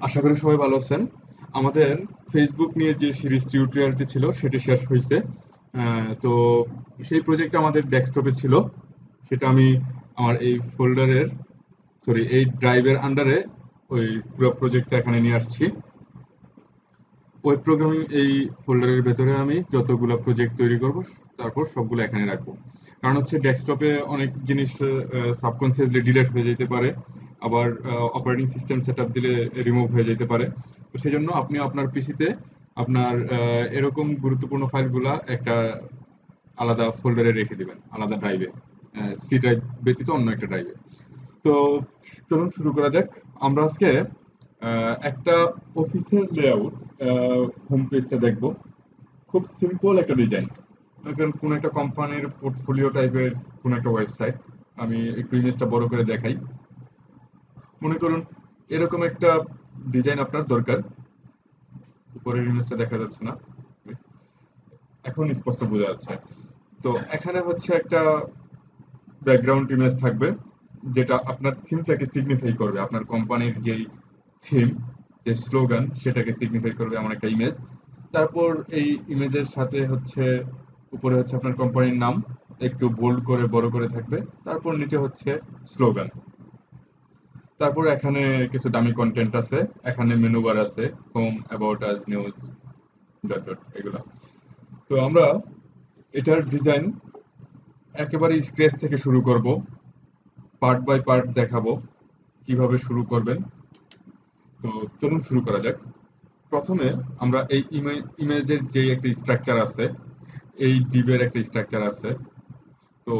আশা করি সবাই ভালো আছেন। আমাদের ফেসবুক নিয়ে যে সিরিজ টিউটোরিয়ালটি ছিল সেটি শেষ হয়েছে। তো সেই প্রজেক্ট আমাদের ডেস্কটপে ছিল। সেটা আমি আমার এই ফোল্ডারের, সরি, এই ড্রাইভের আন্ডারে ওই পুরো প্রজেক্টটা এখানে নিয়ে আসছি। ওয়েব প্রোগ্রামিং এই ফোল্ডারের ভেতরে আমি যতগুলো প্রজেক্ট তৈরি করব তারপর সবগুলো এখানে রাখবো। কারণ হচ্ছে ডেস্কটপে অনেক জিনিস সাবকনসিয়াসলি ডিলিট হয়ে যেতে পারে, আবার অপারেটিং সিস্টেম সেটআপ দিলে রিমুভ হয়ে যেতে পারে। তো সেই জন্য আপনি আপনার পিসিতে আপনার এরকম গুরুত্বপূর্ণ ফাইলগুলা একটা আলাদা ফোল্ডারে রেখে দিবেন, আলাদা ড্রাইভে, সি ড্রাইভ ব্যতীত অন্য একটা ড্রাইভে। তো চলুন শুরু করা যাক। আমরা আজকে একটা অফিসের লেআউট, হোম পেজটা দেখব। খুব সিম্পল একটা ডিজাইন, কোন একটা কোম্পানির পোর্টফোলিও টাইপের কোন একটা ওয়েবসাইট। আমি একটু ইমেজটা বড় করে দেখাই। মনে করুন এরকম একটা ডিজাইন আপনার দরকার। উপরের ইমেজটা দেখা যাচ্ছে না, এখন স্পষ্ট বোঝা যাচ্ছে। তো এখানে হচ্ছে একটা ব্যাকগ্রাউন্ড ইমেজ থাকবে, যেটা আপনার থিমটাকে সিগনিফাই করবে, আপনার কোম্পানির যেই থিম, যে স্লোগান, সেটাকে সিগনিফাই করবে এমন একটা ইমেজ। তারপর এই ইমেজের সাথে হচ্ছে উপরে হচ্ছে আপনার কোম্পানির নাম, একটু বোল্ড করে বড় করে থাকবে। তারপর নিচে হচ্ছে স্লোগান। তারপর এখানে কিছু দামি কন্টেন্ট আছে, এখানে মেনু বার আছে, home, about us, news, dot dot, এগুলা। তো আমরা এটার ডিজাইন একেবারে স্ক্র্যাচ থেকে শুরু করব, পার্ট বাই পার্ট দেখাবো কিভাবে শুরু করবেন। তো চলুন শুরু করা যাক। প্রথমে আমরা এই ইমেজের যে একটা স্ট্রাকচার আছে, এই ডিবের একটা স্ট্রাকচার আছে। তো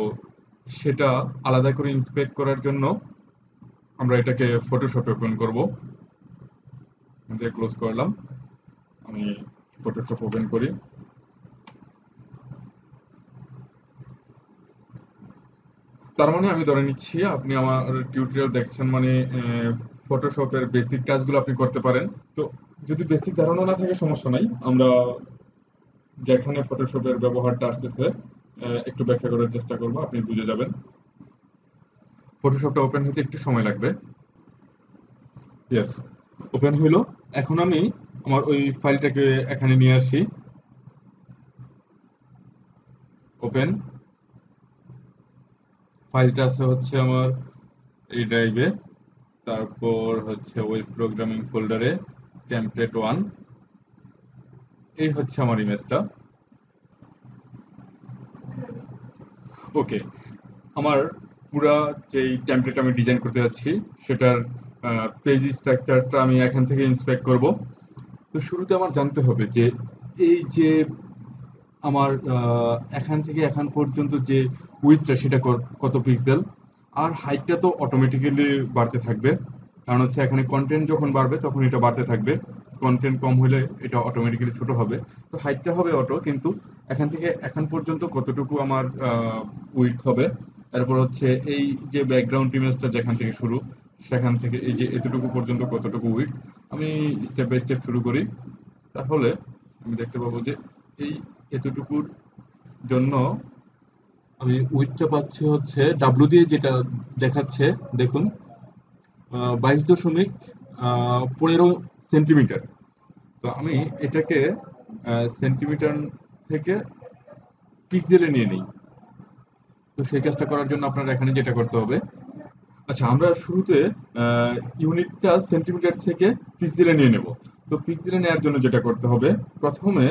সেটা আলাদা করে ইন্সপেক্ট করার জন্য আমরা এটাকে ফটোশপে ওপেন করব। দিয়ে ক্লোজ করলাম। আমি ফটোশপ ওপেন করি। তার মানে আমি ধরে নিচ্ছি আপনি আমার টিউটোরিয়াল দেখছেন, মানে ফটোশপের বেসিক কাজগুলো আপনি করতে পারেন। তো যদি বেসিক ধারণা না থাকে সমস্যা নাই, আমরা যেখানে ফটোশপের ব্যবহারটা আসতেছে একটু ব্যাখ্যা করার চেষ্টা করব, আপনি বুঝে যাবেন। ফটোশপটা ওপেন হতে একটু সময় লাগবে। ইয়েস, ওপেন হইলো। এখন আমি আমার ওই ফাইলটাকে এখানে নিয়ে আসি। ওপেন। ফাইলটা আছে হচ্ছে আমার এই ড্রাইভে। তারপর হচ্ছে ওয়েব প্রোগ্রামিং ফোল্ডারে, টেমপ্লেট ওয়ান। এই হচ্ছে আমার ইমেজটা। ওকে, আমার পুরা যেই টেমপ্লেট আমি ডিজাইন করতে যাচ্ছি সেটার পেজ স্ট্রাকচারটা আমি এখান থেকে ইন্সপেক্ট করব। তো শুরুতে আমার জানতে হবে যে এই যে আমার এখান থেকে এখান পর্যন্ত যে উইথটা সেটা কত পিক্সেল, আর হাইটটা তো অটোমেটিক্যালি বাড়তে থাকবে। কারণ হচ্ছে এখানে কন্টেন্ট যখন বাড়বে তখন এটা বাড়তে থাকবে, কন্টেন্ট কম হলে এটা অটোমেটিক্যালি ছোট হবে। তো হাইটটা হবে অটো, কিন্তু এখান থেকে এখান পর্যন্ত কতটুকু আমার উইথ হবে। তারপর হচ্ছে এই যে ব্যাকগ্রাউন্ড ইমেজটা যেখান থেকে শুরু, সেখান থেকে এই যে এতটুকু পর্যন্ত কতটুকু উইথ। আমি স্টেপ বাই স্টেপ শুরু করি। তাহলে আমি দেখতে পাবো যে এই এতটুকুর জন্য আমি উইথটা পাচ্ছি হচ্ছে ডাব্লু দিয়ে, যেটা দেখাচ্ছে দেখুন 22.15 সেন্টিমিটার। তো আমি এটাকে সেন্টিমিটার থেকে পিক্সেলে নিয়ে নিই। তো সেই কাজটা করার জন্য আপনার এখানে যেটা করতে হবে, আচ্ছা, আমরা শুরুতে ইউনিটটা সেন্টিমিটার থেকে পিক্সেলে নিয়ে নেব। তো পিক্সেলে নেওয়ার জন্য যেটা করতে হবে, প্রথমে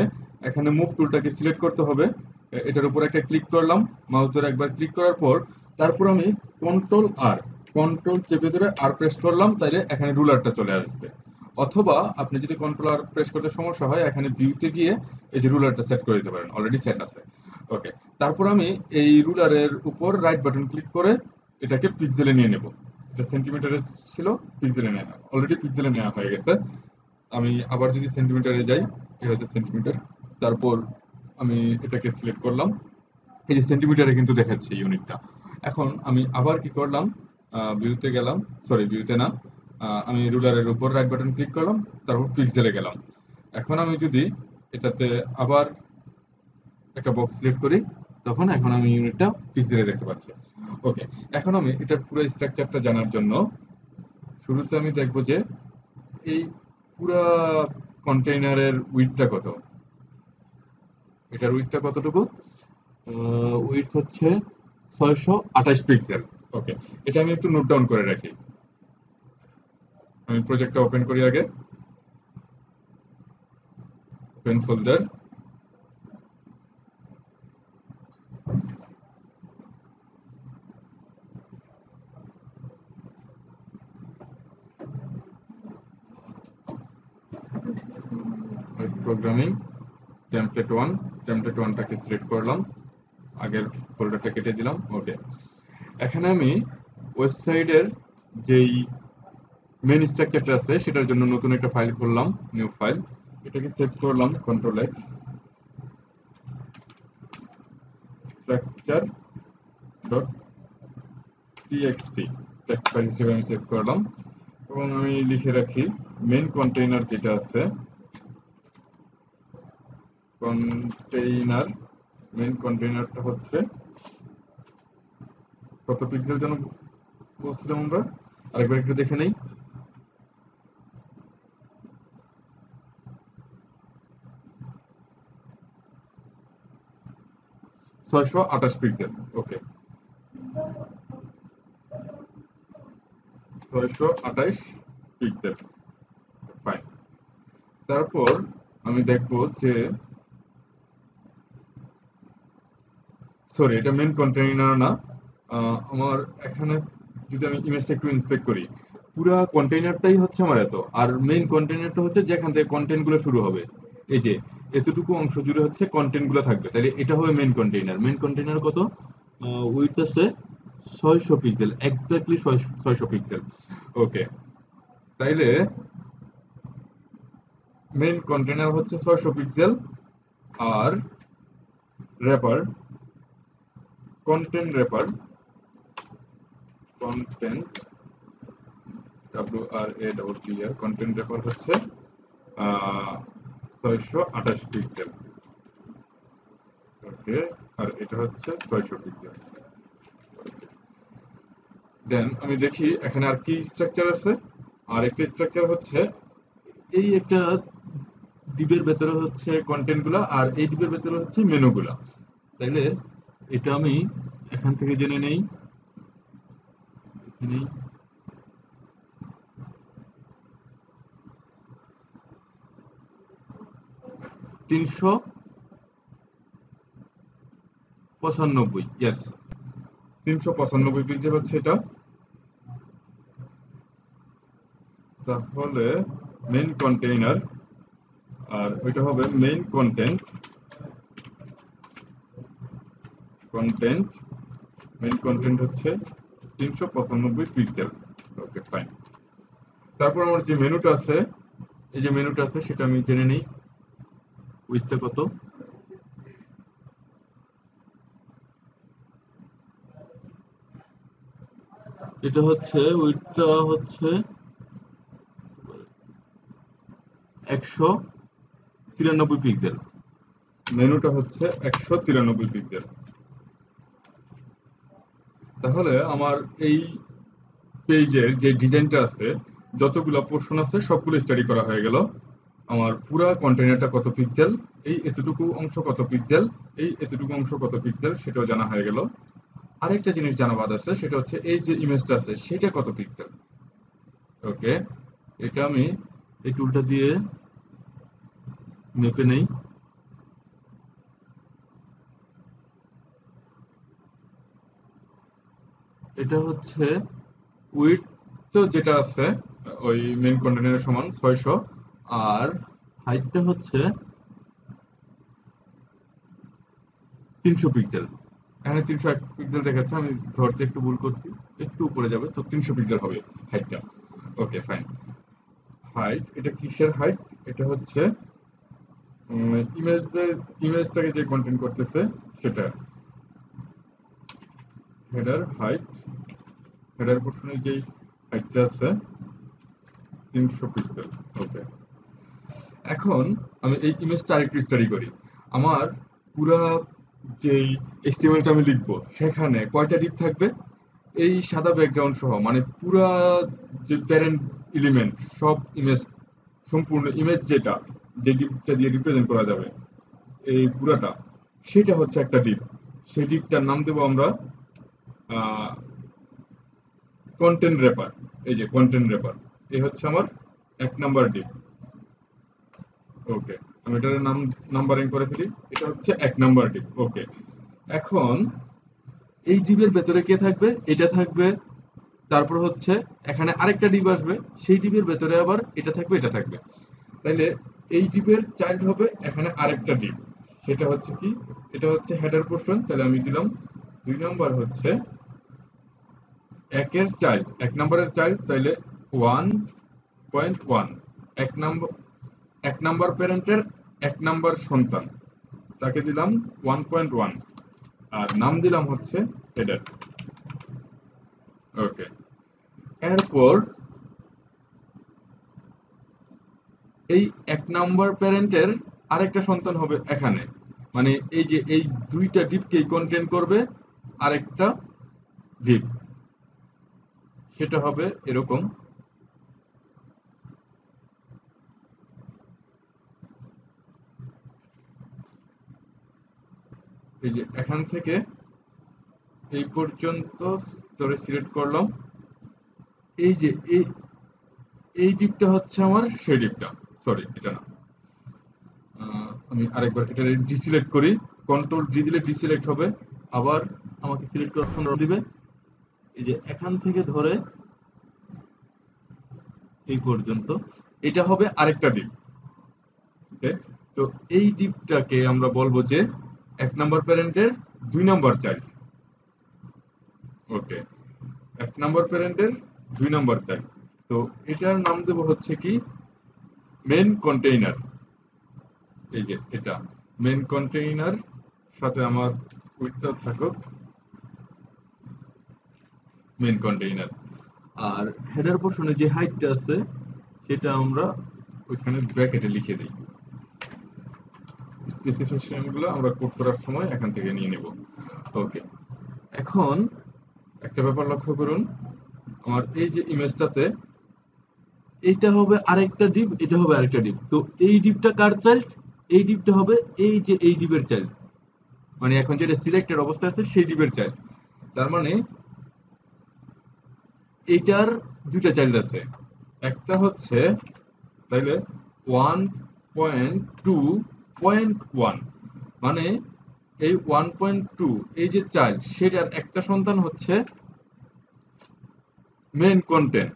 এখানে মুভ টুলটাকে সিলেক্ট করতে হবে। এটার উপর একটা ক্লিক করলাম, মাউস ধরে একবার ক্লিক করার পর তারপর আমি কন্ট্রোল চেপে ধরে আর প্রেস করলাম, তাইলে এখানে রুলারটা চলে আসবে। অথবা আপনি যদি কন্ট্রোল আর প্রেস করতে সমস্যা হয়, এখানে ভিউতে গিয়ে এই যে রুলারটা সেট করে দিতে পারেন, অলরেডি সেট আছে। ওকে, তারপর আমি এই রুলারের উপর রাইট বাটন ক্লিক করে এটাকে পিক্সেলে নিয়ে নেব। এটা সেন্টিমিটারে ছিল, পিক্সেলে নেওয়া, অলরেডি পিক্সেলে নেওয়া হয়ে গেছে। আমি আবার যদি সেন্টিমিটারে যাই, এই হচ্ছে সেন্টিমিটার। তারপর আমি এটাকে সিলেক্ট করলাম, এই যে সেন্টিমিটারে কিন্তু দেখাচ্ছে ইউনিটটা। এখন আমি আবার কি করলাম, ভিউতে গেলাম, সরি ভিউতে না, আমি রুলারের উপর রাইট বাটন ক্লিক করলাম, তারপর পিক্সেলে গেলাম। এখন আমি যদি এটাতে আবার একটা বক্স সিলেক্ট করি, তখন এখন আমি ইউনিটটা পিক্সেলে দেখতে পাচ্ছি। ওকে, এখন আমি এটার পুরো স্ট্রাকচারটা জানার জন্য শুরুতে আমি দেখব যে এই পুরা কন্টেইনারের উইডথটা কত? এটার উইডথটা কতটুকু? উইডথ হচ্ছে 628 পিক্সেল। ওকে, এটা আমি একটু নোট ডাউন করে রাখি। আমি প্রজেক্টটা ওপেন করি আগে। Open folder. Programming template 1, template 1টাকে সিলেক্ট করলাম, আগের ফোল্ডারটা কেটে দিলাম। ওকে, এখানে আমি ওয়েবসাইটের যেই মেন স্ট্রাকচারটা আছে সেটার জন্য নতুন একটা ফাইল খুললাম, নিউ ফাইল। এটাকে সেভ করলাম control x, structure dot TXT text file হিসেবে আমি সেভ করলাম। এবং আমি লিখে রাখি মেন কন্টেইনার যেটা আছে, কন্টেইনার মেন কন্টেইনারটা হচ্ছে কত পিক্সেল যেন বলছিলাম আমরা, আরেকবার একটু দেখে নেই। 628 পিক্সেল। ওকে, 628 পিক্সেল, ফাইন। তারপর আমি দেখবো যে, সরি এটা মেন কন্টেইনার না, আমার এখানে যদি আমি ইমেজটা একটু ইন্সপেক্ট করি, পুরা কন্টেইনারটাই হচ্ছে আমার এত, আর মেইন কন্টেইনারটা হচ্ছে যেখান থেকে কন্টেন্ট গুলো শুরু হবে। এই যে এতটুকু অংশ জুড়ে হচ্ছে কন্টেন্ট গুলো থাকবে, তাহলে এটা হবে মেইন কন্টেইনার। মেইন কন্টেইনার কত? উইডথ আছে 600 পিক্সেল, এক্স্যাক্টলি 600 পিক্সেল। ওকে, তাইলে মেইন কন্টেইনার হচ্ছে 600 পিক্সেল, আর wrapper, content wrapper, content WRAPPR, content wrapper হচ্ছে 628 পিক্সেল। ওকে, আর এটা হচ্ছে 600 পিক্সেল। দেন আমি দেখি এখানে আর কি স্ট্রাকচার আছে। আর একটা স্ট্রাকচার হচ্ছে এই একটা ডিবের ভেতরে হচ্ছে কন্টেন্ট গুলা, আর এই ডিবের ভেতরে হচ্ছে মেনু গুলা। তাইলে এটা আমি এখান থেকে জেনে নেই। 395, ইয়েস, 395 পিক্সেল হচ্ছে এটা। তাহলে মেইন কন্টেইনার, আর ওইটা হবে main content, content main content হচ্ছে 395 পিক্সেল। ওকে, ফাইন। তারপর আমার যে মেনুটা আছে, এই যে মেনুটা আছে সেটা আমি জেনে নিই উইথটা কত। এটা হচ্ছে উইথটা হচ্ছে 193 পিক্সেল। মেনুটা হচ্ছে 193 পিক্সেল। তাহলে আমার এই পেজের যে ডিজাইনটা আছে, যতগুলো পোর্শন আছে সবগুলো স্টাডি করা হয়ে গেল। আমার পুরা কন্টেইনারটা কত পিক্সেল, এই এতটুকু অংশ কত পিক্সেল, এই এতটুকু অংশ কত পিক্সেল, সেটাও জানা হয়ে গেল। আরেকটা জিনিস জানা বাদ আছে, সেটা হচ্ছে এই যে ইমেজটা আছে সেটা কত পিক্সেল। ওকে, এটা আমি এই টুলটা দিয়ে মেপে নেই। এটা হচ্ছে উইডথ তো যেটা আছে ওই মেইন কন্টেইনারের সমান 600, আর হাইটটা হচ্ছে 300 পিক্সেল। এখানে 301 পিক্সেল দেখাচ্ছে, আমি ধরতে একটু ভুল করছি, একটু উপরে যাবে, তো 300 পিক্সেল হবে হাইটটা। ওকে, ফাইন। হাইট, এটা কিসের হাইট? এটা হচ্ছে ইমেজের, ইমেজটাকে যে কন্টেন্ট করতেছে সেটা। হেডার হাইট, হেডার পোর্শনের যেই হাইটটা আছে 300 পিক্সেল। ওকে, এখন আমি এই ইমেজটা আরেকটু স্টাডি করি। আমার পুরা যেই HTML টা আমি লিখবো সেখানে কয়টা ডিপ থাকবে? এই সাদা ব্যাকগ্রাউন্ড সহ মানে পুরা যে প্যারেন্ট এলিমেন্ট সব ইমেজ, সম্পূর্ণ ইমেজ যেটা যে ডিপটা দিয়ে রিপ্রেজেন্ট করা যাবে এই পুরাটা, সেটা হচ্ছে একটা ডিপ। সেই ডিপটার নাম দেবো আমরা কন্টেন্ট র্যাপার। এই যে কন্টেন্ট র্যাপার, এই হচ্ছে আমার 1 নাম্বার ডিপ। ওকে, আমি এটার নাম্বারিং করে ফেলি। এটা হচ্ছে 1 নাম্বার ডিপ। ওকে, এখন এই ডিপের ভেতরে কে থাকবে? এটা থাকবে। তারপর হচ্ছে এখানে আরেকটা ডিপ আসবে, সেই ডিপের ভেতরে আবার এটা থাকবে, এটা থাকবে। তাইলে এই ডিপের চাইল্ড হবে এখানে আরেকটা ডিপ। সেটা হচ্ছে কি? এটা হচ্ছে হেডার পোর্শন। তাহলে আমি দিলাম 2 নাম্বার হচ্ছে একের চাইল্ড, 1 নাম্বারের চাইল্ড, তাইলে 1.1। এক নাম্বার 1 নাম্বার প্যারেন্টের 1 নাম্বার সন্তান, তাকে দিলাম 1.1, আর নাম দিলাম হচ্ছে হেডার। ওকে, এরপর এই 1 নাম্বার প্যারেন্টের আরেকটা সন্তান হবে এখানে, মানে এই যে এই দুইটা ডিপকেই কন্টেন করবে আরেকটা ডিপ। সেটা হবে এরকম। এই যে এখান থেকে এই পর্যন্ত স্তরে সিলেক্ট করলাম। এই যে এই এই ডিপটা হচ্ছে আমার সেই ডিপটা। সরি, এটা না। আমি আরেকবার এটা ডিসিলেক্ট করি। কন্ট্রোল ডি দিলে ডিসিলেক্ট হবে। আবার আমাকে সিলেক্ট অপশন দিবে। এই যে এখান থেকে ধরে এই পর্যন্ত এটা হবে আরেকটা ডিপ। ওকে, তো এই ডিপটাকে আমরা বলবো যে 1 নাম্বার প্যারেন্টের 2 নাম্বার চাইল্ড। ওকে, 1 নাম্বার প্যারেন্টের 2 নাম্বার চাইল্ড। তো এটার নাম দেব হচ্ছে কি মেন কন্টেইনার। এই যে এটা মেন কন্টেইনার, সাথে আমার উইডটা থাকুক মেন কন্টেইনার। আর হেডার পোর্শনে যে হাইটটা আছে সেটা আমরা ওইখানে ব্র্যাকেটে লিখে দিই। স্পেসিফিকেশনগুলো আমরা কোড করার সময় এখান থেকে নিয়ে নেব। ওকে, এখন একটা ব্যাপার লক্ষ্য করুন। আমার এই যে ইমেজটাতে এইটা হবে আরেকটা ডিপ, এটা হবে আরেকটা ডিপ। তো এই ডিপটা কার চাইল্ড? এই ডিপটা হবে এই যে এই ডিপের চাইল্ড, মানে এখন যেটা সিলেক্টেড অবস্থায় আছে সেই ডিপের চাইল্ড। তার মানে এইটার দুইটা চাইল্ড আছে। একটা হচ্ছে তাইলে 1.2.1, মানে এই 1.2 এই যে চাইল্ড সেটার একটা সন্তান হচ্ছে মেন কন্টেন্ট।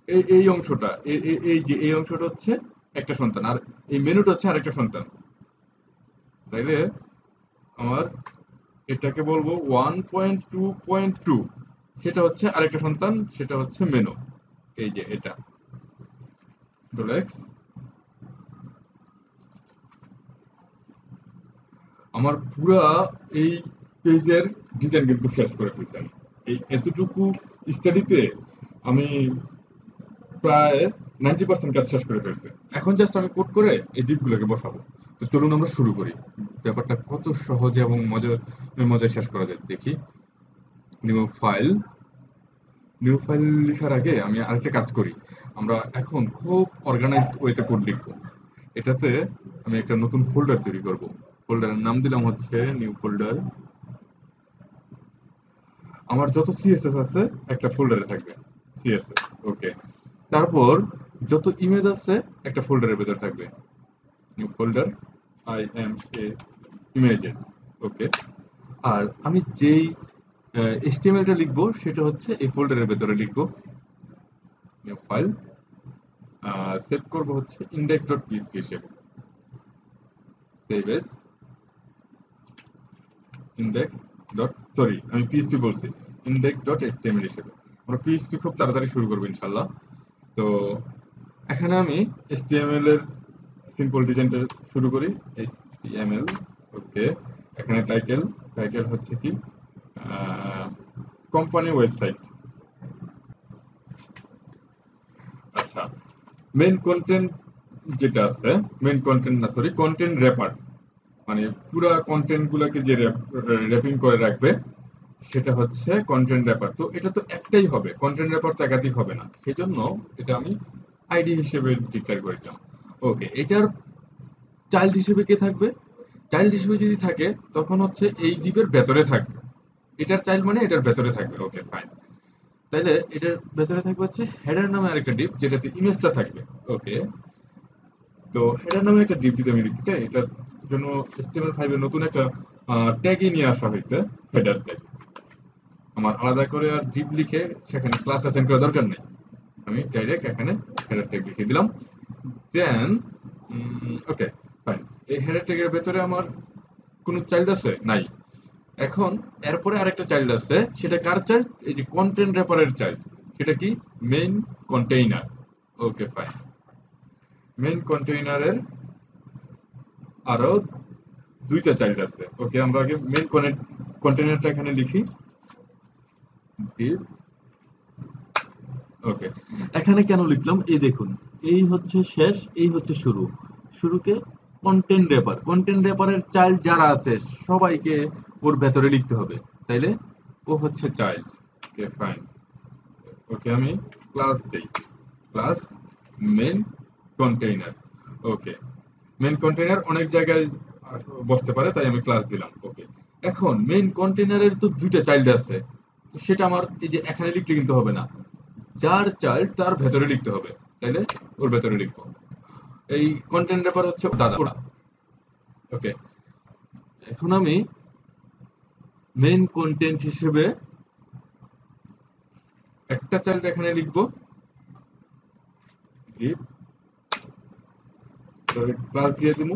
এই এই অংশটা এই যে এই অংশটা হচ্ছে একটা সন্তান, আর এই মেনুটা হচ্ছে আরেকটা সন্তান। তাইলে আমার এটাকে বলবো 1.2.2, সেটা হচ্ছে আরেকটা সন্তান, সেটা হচ্ছে মেনু। এই যে এটা ডোলেক্স। আমার পুরা এই পেজের ডিজাইন কিন্তু শেষ করে ফেলছি আমি। এই এতটুকু স্টাডিতে আমি প্রায় 90% কাজ শেষ করে ফেলছি। এখন জাস্ট আমি কোড করে এই ডিপগুলোকে বসাবো। তো চলুন আমরা শুরু করি। ব্যাপারটা কত সহজে এবং মজায় শেষ করা যায় দেখি। New file. নিউ ফাইল লেখার আগে আমি আরেকটা কাজ করি। আমরা এখন খুব অর্গানাইজড ওয়েতে কোড লিখবো। এটাতে আমি একটা নতুন ফোল্ডার তৈরি করব। ফোল্ডারের নাম দিলাম হচ্ছে নিউ ফোল্ডার। আমার যত সিএসএস আছে একটা ফোল্ডারে থাকবে সিএসএস। ওকে, তারপর যত ইমেজ আছে একটা ফোল্ডারের ভেতর থাকবে new folder I am a images. Okay, আর আমি যেই এইচটিএমএলটা লিখবো সেটা হচ্ছে এই ফোল্ডারের ভেতরে লিখবো। নিউ ফাইল, সেভ করব হচ্ছে index.php হিসেবে। Save S index dot, sorry আমি পিএইচপি বলছি, index.html হিসেবে। আমরা পিএইচপি খুব তাড়াতাড়ি শুরু করবো ইনশাল্লাহ। তো এখানে আমি HTML এর সিম্পল ডিজাইনটা শুরু করি। HTML। ওকে, এখানে টাইটেল, টাইটেল হচ্ছে কি কোম্পানি ওয়েবসাইট। আচ্ছা, মেন কন্টেন্ট যেটা আছে, মেন কন্টেন্ট না সরি কন্টেন্ট র্যাপার, মানে পুরা কন্টেন্ট গুলাকে যে র্যাপিং করে রাখবে সেটা হচ্ছে কন্টেন্ট র্যাপার। তো এটা তো একটাই হবে, কন্টেন্ট র্যাপার তো একাধিক হবে না, সেই জন্য এটা আমি আইডি হিসেবে ডিক্লেয়ার করেছিলাম। ওকে, এটার চাইল্ড হিসেবে কে থাকবে? চাইল্ড হিসেবে যদি থাকে তখন হচ্ছে এই ডিপের ভেতরে থাকবে, এটার চাইল্ড মানে এটার ভেতরে থাকবে। ওকে ফাইন, তাইলে এটার ভেতরে থাকবে হচ্ছে হেডার নামে আরেকটা ডিপ যেটাতে ইমেজটা থাকবে। ওকে, তো হেডার নামে একটা ডিপ যদি আমি লিখতে চাই, এটার জন্য HTML5 এর নতুন একটা ট্যাগই নিয়ে আসা হয়েছে, হেডার ট্যাগ। আমার আলাদা করে আর ডিপ লিখে সেখানে ক্লাস অ্যাসাইন করার দরকার নেই, আমি ডাইরেক্ট এখানে হেডার ট্যাগ লিখে দিলাম। দেন ওকে ফাইন, এই হেডার ট্যাগের ভেতরে আমার কোনো চাইল্ড আছে নাই। এখন এরপরে আরেকটা চাইল্ড আছে, সেটা কার চাইল্ড? এই যে কন্টেন্ট র্যাপারের চাইল্ড। সেটা কি? Main container. Okay fine, main কন্টেইনারের আরো দুইটা চাইল্ড আছে। ওকে, আমরা আগে মেইন কন্টেইনারটা এখানে লিখি। ওকে, এখানে কেন লিখলাম এই দেখুন, এই হচ্ছে শেষ, এই হচ্ছে শুরু। শুরুকে কন্টেন্ট র্যাপারের চাইল্ড যারা আছে সবাইকে ওর ভেতরে লিখতে হবে, তাইলে ও হচ্ছে চাইল্ড। ওকে ফাইন, ওকে আমি ক্লাস দেই, ক্লাস মেইন কন্টেইনার। ওকে, মেইন কন্টেইনার অনেক জায়গায় বসতে পারে, তাই আমি ক্লাস দিলাম। ওকে, এখন মেইন কন্টেইনারের তো দুইটা চাইল্ড আছে, তো সেটা আমার এই যে এখানে লিখলে কিন্তু হবে না, যার চাইল্ড তার ভেতরে লিখতে হবে, তাইলে ওর ভেতরে লিখবো। এই কন্টেন্ট রেপার হচ্ছে দাদা ওরা। ওকে, এখন আমি মেইন কন্টেন্ট হিসেবে একটা চাইল্ড এখানে লিখবো, ক্লাস দিয়ে দিব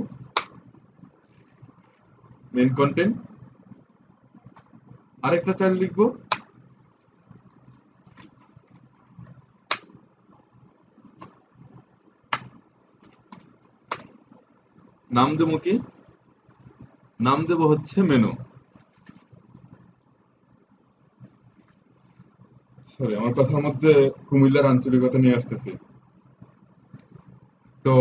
মেইন কন্টেন্ট। আরেকটা চাইল্ড লিখবো, নাম দেবো কি? নাম দেবো হচ্ছে মেনু। সরি, আমার কথার মধ্যে কুমিল্লার আঞ্চলিকতা নিয়ে আসতেছি। তো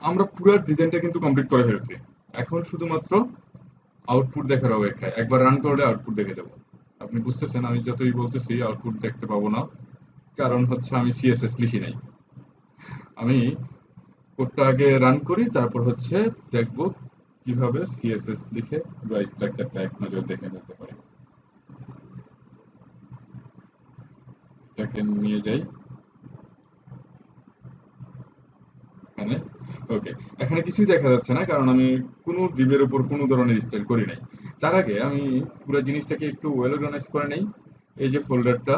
আমরা পুরো ডিজাইনটা কিন্তু কমপ্লিট করে ফেলছি, এখন শুধুমাত্র আউটপুট দেখার অপেক্ষায়। একবার রান করলে আউটপুট দেখে দেবো। আপনি বুঝতেছেন আমি যতই বলতেছি আউটপুট দেখতে পাবো না, কারণ হচ্ছে আমি সিএসএস লিখি নাই। আমি কোডটা আগে রান করি, তারপর হচ্ছে দেখবো কিভাবে সিএসএস লিখে বা স্ট্রাকচারটা এক নজর দেখে নিতে পারি। এটাকে নিয়ে যাই এখানে। ওকে, এখানে কিছুই দেখা যাচ্ছে না, কারণ আমি কোনো ডিবের উপর কোনো ধরনের স্টাইল করি নাই। তার আগে আমি পুরো জিনিসটাকে একটু ওয়েল অর্গানাইজ করে নেই। এই যে ফোল্ডারটা,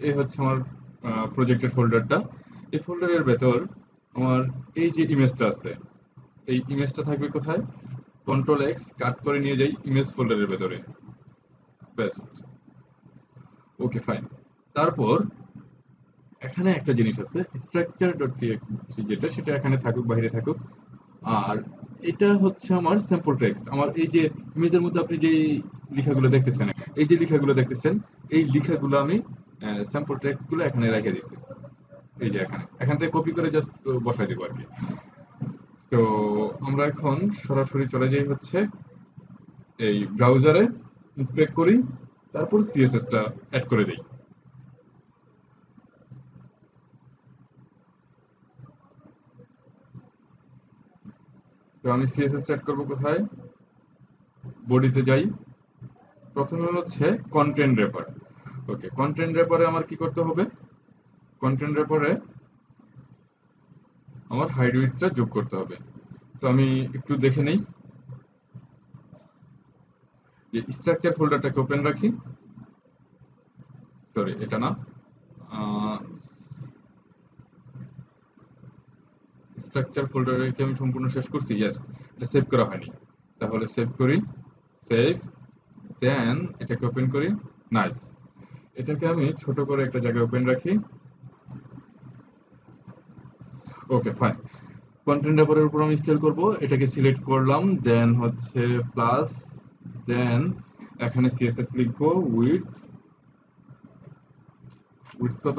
এই হচ্ছে আমার প্রজেক্টের ফোল্ডারটা। এই ফোল্ডারের ভেতর আমার এই যে ইমেজটা আছে, এই ইমেজটা থাকবে কোথায়? কন্ট্রোল এক্স কাট করে নিয়ে যাই ইমেজ ফোল্ডারের ভেতরে। বেস্ট। ওকে ফাইন, তারপর এখানে একটা জিনিস আছে, স্ট্রাকচার ডট টিএক্সটি, যেটা সেটা এখানে থাকুক, বাইরে থাকুক। আর এটা হচ্ছে আমার স্যাম্পল টেক্সট। আমার এই যে ইমেজের মধ্যে আপনি যে লেখাগুলো দেখতেছেন, এই যে লেখাগুলো দেখতেছেন, এই লেখাগুলো আমি স্যাম্পল টেক্সট গুলো এখানে রেখে দিচ্ছি। এই যে এখানে, এখান থেকে কপি করে জাস্ট বসাই দেবো আর কি। তো আমরা এখন সরাসরি চলে যাই হচ্ছে এই ব্রাউজারে, ইন্সপেক্ট করি, তারপর সিএসএস টা অ্যাড করে দেই। তো আমি সিএসএস টা অ্যাড করবো কোথায়? বডিতে যাই, প্রথমে হচ্ছে কন্টেন্ট রেপার। ওকে, কন্টেন্ট রেপারে আমার কি করতে হবে? কন্টেন্ট রেপারে আমার হাইড উইডথটা যোগ করতে হবে। তো আমি একটু দেখে নেই যে স্ট্রাকচার ফোল্ডারটাকে ওপেন রাখি। সরি, এটা না, স্ট্রাকচার ফোল্ডারে কি আমি সম্পূর্ণ শেষ করছি? ইয়েস, এটা সেভ করা হয়নি, তাহলে সেভ করি। সেভ, দেন এটাকে ওপেন করি। নাইস, এটাকে আমি ছোট করে একটা জায়গায় ওপেন রাখি। ওকে ফাইন, কন্টেন্ট রেপারের উপর আমি ইনস্টল করব, এটাকে সিলেক্ট করলাম, দেন হচ্ছে প্লাস, দেন এখানে সিএসএস লিখবো উইডথ। উইডথ কত?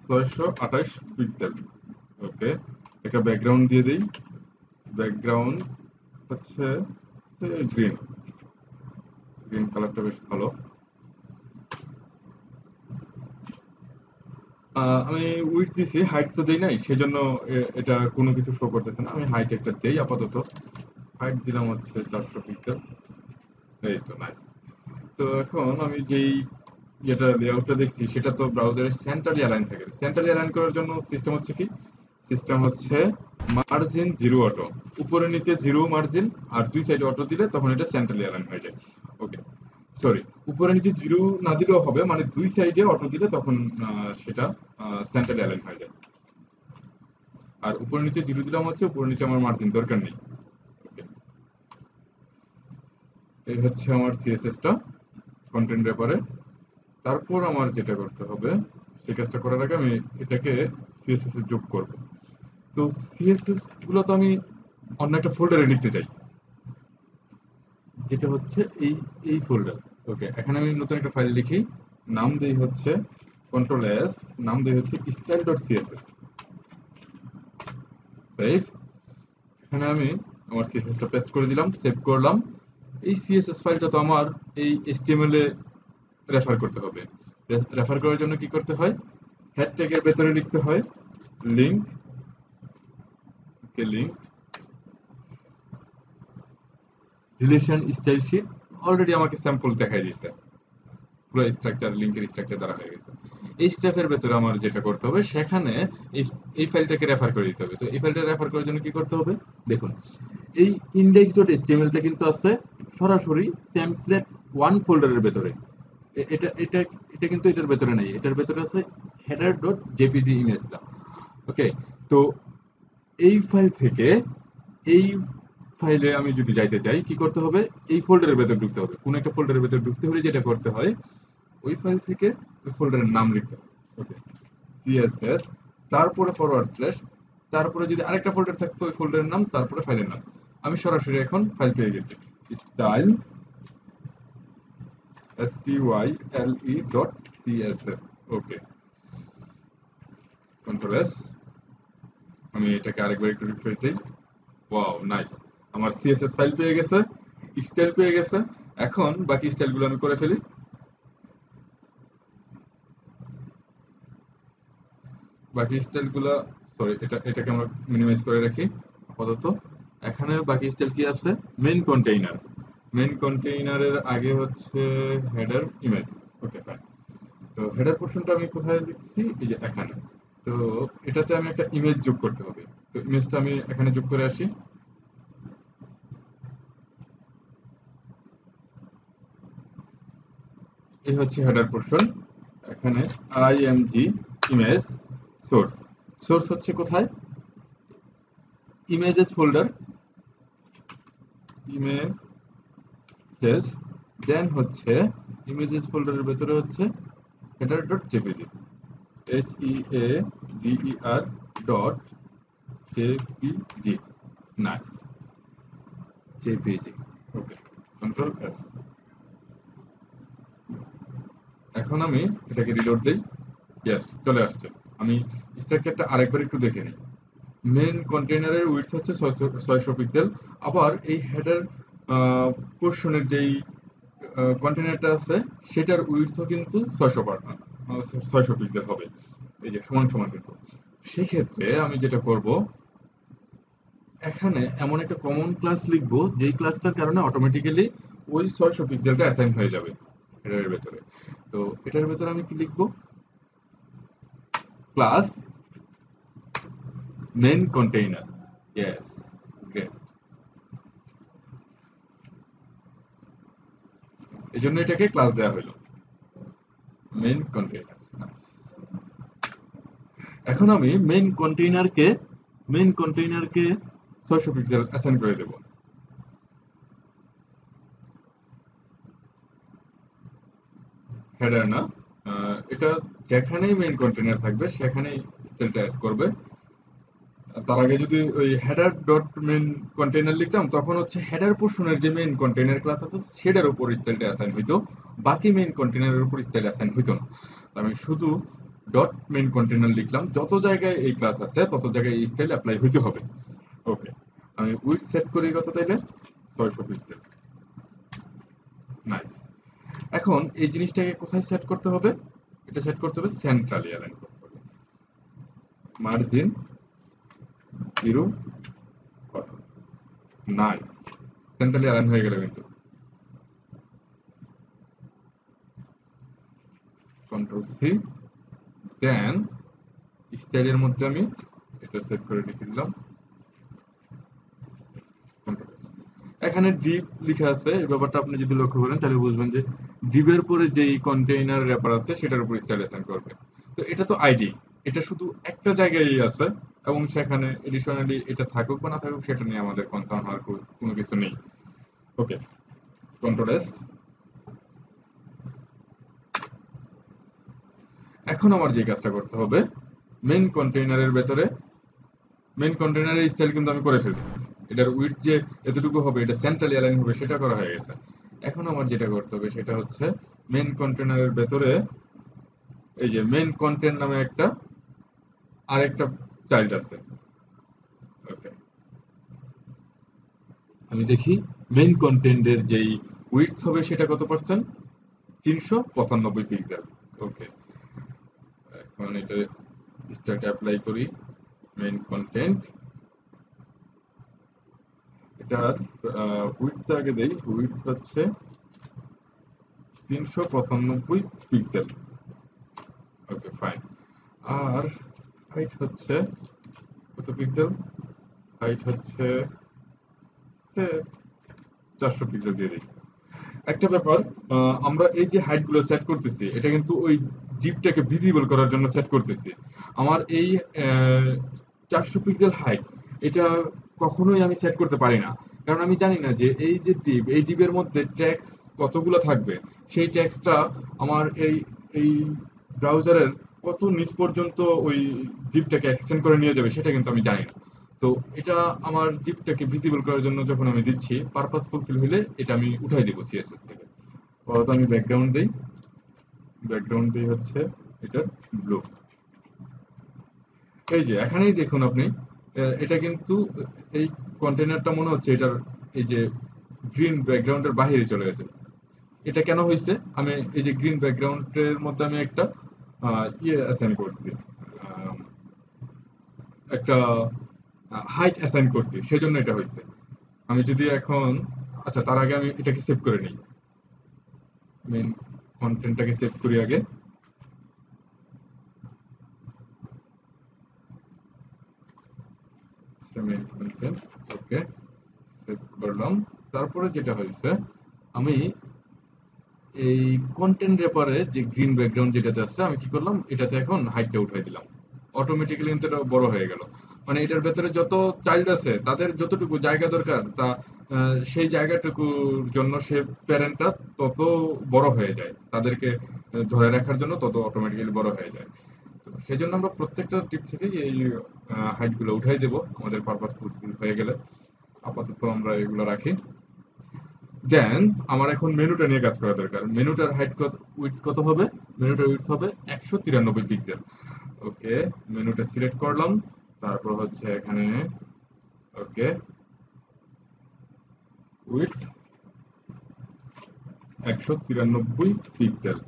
628 পিক্সেল। ওকে, একটা ব্যাকগ্রাউন্ড দিয়ে দিই, ব্যাকগ্রাউন্ড হচ্ছে গ্রিন, গ্রিন কালারটা বেশ ভালো। আমি উইডথ দিছি, হাইট তো দেই নাই, সেজন্য এটা কোনো কিছু শো করতেছে না। আমি হাইট একটা দেই আপাতত। হাইট দিলাম হচ্ছে 400 পিক্সেল। এই তো নাইস। তো এখন আমি যেই যেটা লেআউটটা দেখছি সেটা তো ব্রাউজারের সেন্টারলি অ্যালাইন থাকে। সেন্টারলি অ্যালাইন করার জন্য সিস্টেম হচ্ছে কি? সিস্টেম হচ্ছে মার্জিন জিরো অটো, উপরে নিচে জিরো মার্জিন আর দুই সাইডে অটো দিলে তখন এটা সেন্টারলি অ্যালাইন হয়ে যায়। ওকে, সরি, উপরে নিচে জিরো না দিলেও হবে, মানে দুই সাইডে অটো দিলে তখন সেটা সেন্টারলি অ্যালাইন হয়ে যায়। আর উপরে নিচে জিরো দিলাম হচ্ছে উপরে নিচে আমার মার্জিন দরকার নেই। ওকে, এই হচ্ছে আমার সিএসএসটা কন্টেন্ট ব্যাপারে। তারপর আমার যেটা করতে হবে, সেই কাজটা করার আগে আমি এটাকে সিএসএস এ যোগ করব। তো সিএসএস গুলো তো আমি অন্য একটা ফোল্ডারে লিখতে চাই, যেটা হচ্ছে এই এই ফোল্ডার। ওকে, এখানে আমি নতুন একটা ফাইল লিখি, নাম দেই হচ্ছে কন্ট্রোল এস, নাম দেই হচ্ছে স্টাইল ডট সিএসএস। সেভ। এখানে আমি আমার সিএসএসটা পেস্ট করে দিলাম, সেভ করলাম। এই সিএসএস ফাইলটা তো আমার এই এইচটিএমএল এ রেফার করতে হবে। রেফার করার জন্য কি করতে হয়? হেড ট্যাগের ভেতরে লিখতে হয় link, link relation style sheet. Already আমাকে স্যাম্পল দেখাই দিয়েছে, পুরো স্ট্রাকচার লিঙ্কের স্ট্রাকচার দ্বারা হয়ে গেছে। এই স্টেপের ভেতরে আমার যেটা করতে হবে, সেখানে এই এই ফাইলটাকে রেফার করে দিতে হবে। তো এই ফাইলটা রেফার করার জন্য কি করতে হবে? দেখুন, এই ইন্ডেক্স ডট এচটিএমএলটা কিন্তু আছে সরাসরি টেমপ্লেট ওয়ান ফোল্ডারের ভেতরে। এটা এটা এটা কিন্তু এটার ভেতরে নাই, এটার ভেতরে আছে হেডার ডট জেপিজি ইমেজটা। ওকে, তো এই ফাইল থেকে এই ফাইলে আমি যদি যাইতে চাই, কি করতে হবে? এই ফোল্ডারের ভেতর ঢুকতে হবে। কোন একটা ফোল্ডারের ভেতর ঢুকতে হলে যেটা করতে হয়, ওই ফাইল থেকে ওই ফোল্ডারের নাম লিখতে হবে। ওকে, সিএসএস, তারপরে ফরওয়ার্ড স্ল্যাশ, তারপরে যদি আরেকটা ফোল্ডার থাকতো ওই ফোল্ডারের নাম, তারপরে ফাইলের নাম। আমি সরাসরি এখন ফাইল পেয়ে গেছি, স্টাইল style.css। ওকে, কন্ট্রোল এস। আমি এটাকে আরেকবার একটু রিফ্রেশ দিই। Wow, nice. আমার সিএসএস ফাইল পেয়ে গেছে, স্টাইল পেয়ে গেছে। এখন বাকি স্টাইলগুলো আমি করে ফেলি। বাকি স্টাইলগুলো, সরি, এটাকে আমরা মিনিমাইজ করে রাখি আপাতত। এখানে বাকি স্টাইল কি আছে? Main container. মেইন কন্টেইনারের আগে হচ্ছে হেডার ইমেজ। ওকে, ফাইন। তো হেডার পোর্শনটা আমি কোথায় লিখছি? এই যে এখানে। তো এটাতে আমি একটা ইমেজ যোগ করতে হবে। তো ইমেজটা আমি এখানে যোগ করে আসি। এই হচ্ছে হেডার পোর্শন। এখানে আইএমজি ইমেজ সোর্স। সোর্স হচ্ছে কোথায়? Images folder, images. দেন হচ্ছে ইমেজেস ফোল্ডারের ভেতরে হচ্ছে header dot JPG, HEADER dot JPG. Nice, JPG. Okay, control S. এখন আমি এটাকে রিলোড দেই। ইয়েস, চলে আসছে। আমি স্ট্রাকচারটা আরেকবার একটু দেখে নিই। মেন কন্টেইনারের উইডথ হচ্ছে 600 পিক্সেল। আবার এই হেডার পোর্শনের যেই কন্টেইনারটা আছে, সেটার উইডথও কিন্তু 600 পিক্সেল হবে। এই যে সমান সমান কিন্তু। সেক্ষেত্রে আমি যেটা করব, এখানে এমন একটা কমন ক্লাস লিখবো যেই ক্লাসটার কারণে অটোমেটিক্যালি ওই 600 পিক্সেলটা অ্যাসাইন হয়ে যাবে হেডারের ভেতরে। তো এটার ভেতরে আমি কি লিখবো? Class main container. Yes, great. এই জন্য এটাকে ক্লাস দেওয়া হলো মেইন কন্টেইনার। এখন আমি মেইন কন্টেইনারকে 600 পিক্সেল অ্যাসাইন করে দেব। হেডার না, এটা যেখানেই মেইন কন্টেইনার থাকবে সেখানেই স্টাইলটা অ্যাড করবে। তার আগে যদি ওই হেডার ডট মেইন কন্টেইনার লিখতাম, তখন হচ্ছে হেডার পোর্শনের যে মেইন কন্টেইনার ক্লাস আছে সেটার উপর স্টাইলটা অ্যাসাইন হইতো, বাকি মেইন কন্টেইনারের উপর স্টাইল অ্যাসাইন হইতো না। তো আমি শুধু ডট মেইন কন্টেইনার লিখলাম, যত জায়গায় এই ক্লাস আছে তত জায়গায় এই স্টাইল অ্যাপ্লাই হইতে হবে। ওকে, আমি উইডথ সেট করি কত তাইলে 600 পিক্সেল। নাইস। এখন এই জিনিসটাকে কোথায় সেট করতে হবে? এটা সেট করতে হবে সেন্ট্রালি অ্যালাইন করতে হবে। মার্জিন 0 কত, নাইস, সেন্ট্রালি অ্যালাইন হয়ে গেল। কিন্তু কন্ট্রোল সি, দেন স্টাইলের মধ্যে আমি এটা সেট করে লিখে দিলাম। এখানে ডিপ লেখা আছে, এই ব্যাপারটা আপনি যদি লক্ষ্য করেন তাহলে বুঝবেন যে ডিপের পরে যেই কন্টেইনার র্যাপার আছে সেটার উপর স্টাইল অ্যাসাইন করবে। তো এটা তো আইডি, এটা শুধু একটা জায়গায় আছে এবং সেখানে এডিশনালি এটা থাকুক বা না থাকুক সেটা নিয়ে আমাদের কনসার্ন হওয়ার কোনো কিছু নেই। ওকে, কন্ট্রোল এস। এখন আমার যে কাজটা করতে হবে, মেইন কন্টেইনারের ভেতরে মেইন কন্টেইনারের স্টাইল কিন্তু আমি করে ফেলছি। এটার উইডথ যে এতটুকু হবে, এটা সেন্ট্রালি অ্যালাইন হবে, সেটা করা হয়ে গেছে। এখন আমার যেটা করতে হবে সেটা হচ্ছে মেইন কন্টেইনারের ভেতরে এই যে মেইন কন্টেন্ট নামে একটা আরেকটা চাইল্ড আছে। ওকে, আমি দেখি মেইন কন্টেন্টের যেই উইডথ হবে সেটা কত পার্সেন্ট, 395 পিক্সেল। ওকে, এখন এটা স্টার্টে অ্যাপ্লাই করি। মেইন কন্টেন্ট, এটার উইডথ আগে দেই, উইডথ হচ্ছে 395 পিক্সেল। ওকে, ফাইন। আর হাইট হচ্ছে কত পিক্সেল, হাইট হচ্ছে 400 পিক্সেল দিয়ে দিই। একটা ব্যাপার, আমরা এই যে হাইট গুলো সেট করতেছি এটা কিন্তু ওই ডিপটাকে ভিজিবল করার জন্য সেট করতেছি। আমার এই 400 পিক্সেল হাইট এটা কখনোই আমি সেট করতে পারি না, কারণ আমি জানি না যে এই যে ডিপ, এই ডিপের মধ্যে ট্যাক্স কতগুলো থাকবে। সেই ট্যাক্সটা আমার এই এই ব্রাউজারের কত নিচ পর্যন্ত ওই ডিপটাকে এক্সটেন্ড করে নিয়ে যাবে সেটা কিন্তু আমি জানি না। তো এটা আমার ডিপটাকে ভিজিবল করার জন্য যখন আমি দিচ্ছি, পারপাস ফুলফিল হলে এটা আমি উঠাই দিব সিএসএস থেকে। অত আমি ব্যাকগ্রাউন্ড দেই, ব্যাকগ্রাউন্ড দেই হচ্ছে এটার ব্লু। এই যে এখানেই দেখুন আপনি, এটা কিন্তু এই কন্টেনারটা মনে হচ্ছে এটার এই যে গ্রিন ব্যাকগ্রাউন্ডের বাইরে চলে গেছে। এটা কেন হয়েছে? আমি এই যে গ্রিন ব্যাকগ্রাউন্ডের মধ্যে আমি একটা ইয়ে অ্যাসাইন করছি, আহ, একটা হাইট অ্যাসাইন করছি, সেজন্য এটা হয়েছে। আমি যদি এখন, আচ্ছা তার আগে আমি এটাকে সেভ করে নিই, মেইন কন্টেন্টটাকে সেভ করি আগে। মেইন কন্টেন্ট, ওকে, সেভ করলাম। তারপরে যেটা হয়েছে, আমি এই কন্টেন্ট রেপারে যে গ্রিন ব্যাকগ্রাউন্ড যেটাতে আছে আমি কি করলাম, এটাতে এখন হাইটটা উঠাই দিলাম। অটোমেটিক্যালি কিন্তু এটা বড় হয়ে গেল। মানে এটার ভেতরে যত চাইল্ড আছে তাদের যতটুকু জায়গা দরকার তা সেই জায়গাটুকুর জন্য সে প্যারেন্টটা তত বড় হয়ে যায়, তাদেরকে ধরে রাখার জন্য তত অটোমেটিক্যালি বড় হয়ে যায়। তো সেই জন্য আমরা প্রত্যেকটা দিক থেকেই এই হাইট গুলো উঠাই দেবো আমাদের পারপাস ফুলফিল হয়ে গেলে। আপাতত আমরা এগুলো রাখি। দেন আমার এখন মেনুটা নিয়ে কাজ করা দরকার। মেনুটার হাইট কত, উইডথ কত হবে? মেনুটার উইডথ হবে 193 পিক্সেল। ওকে, মেনুটা সিলেক্ট করলাম। তারপর হচ্ছে এখানে okay, width 193 pixel,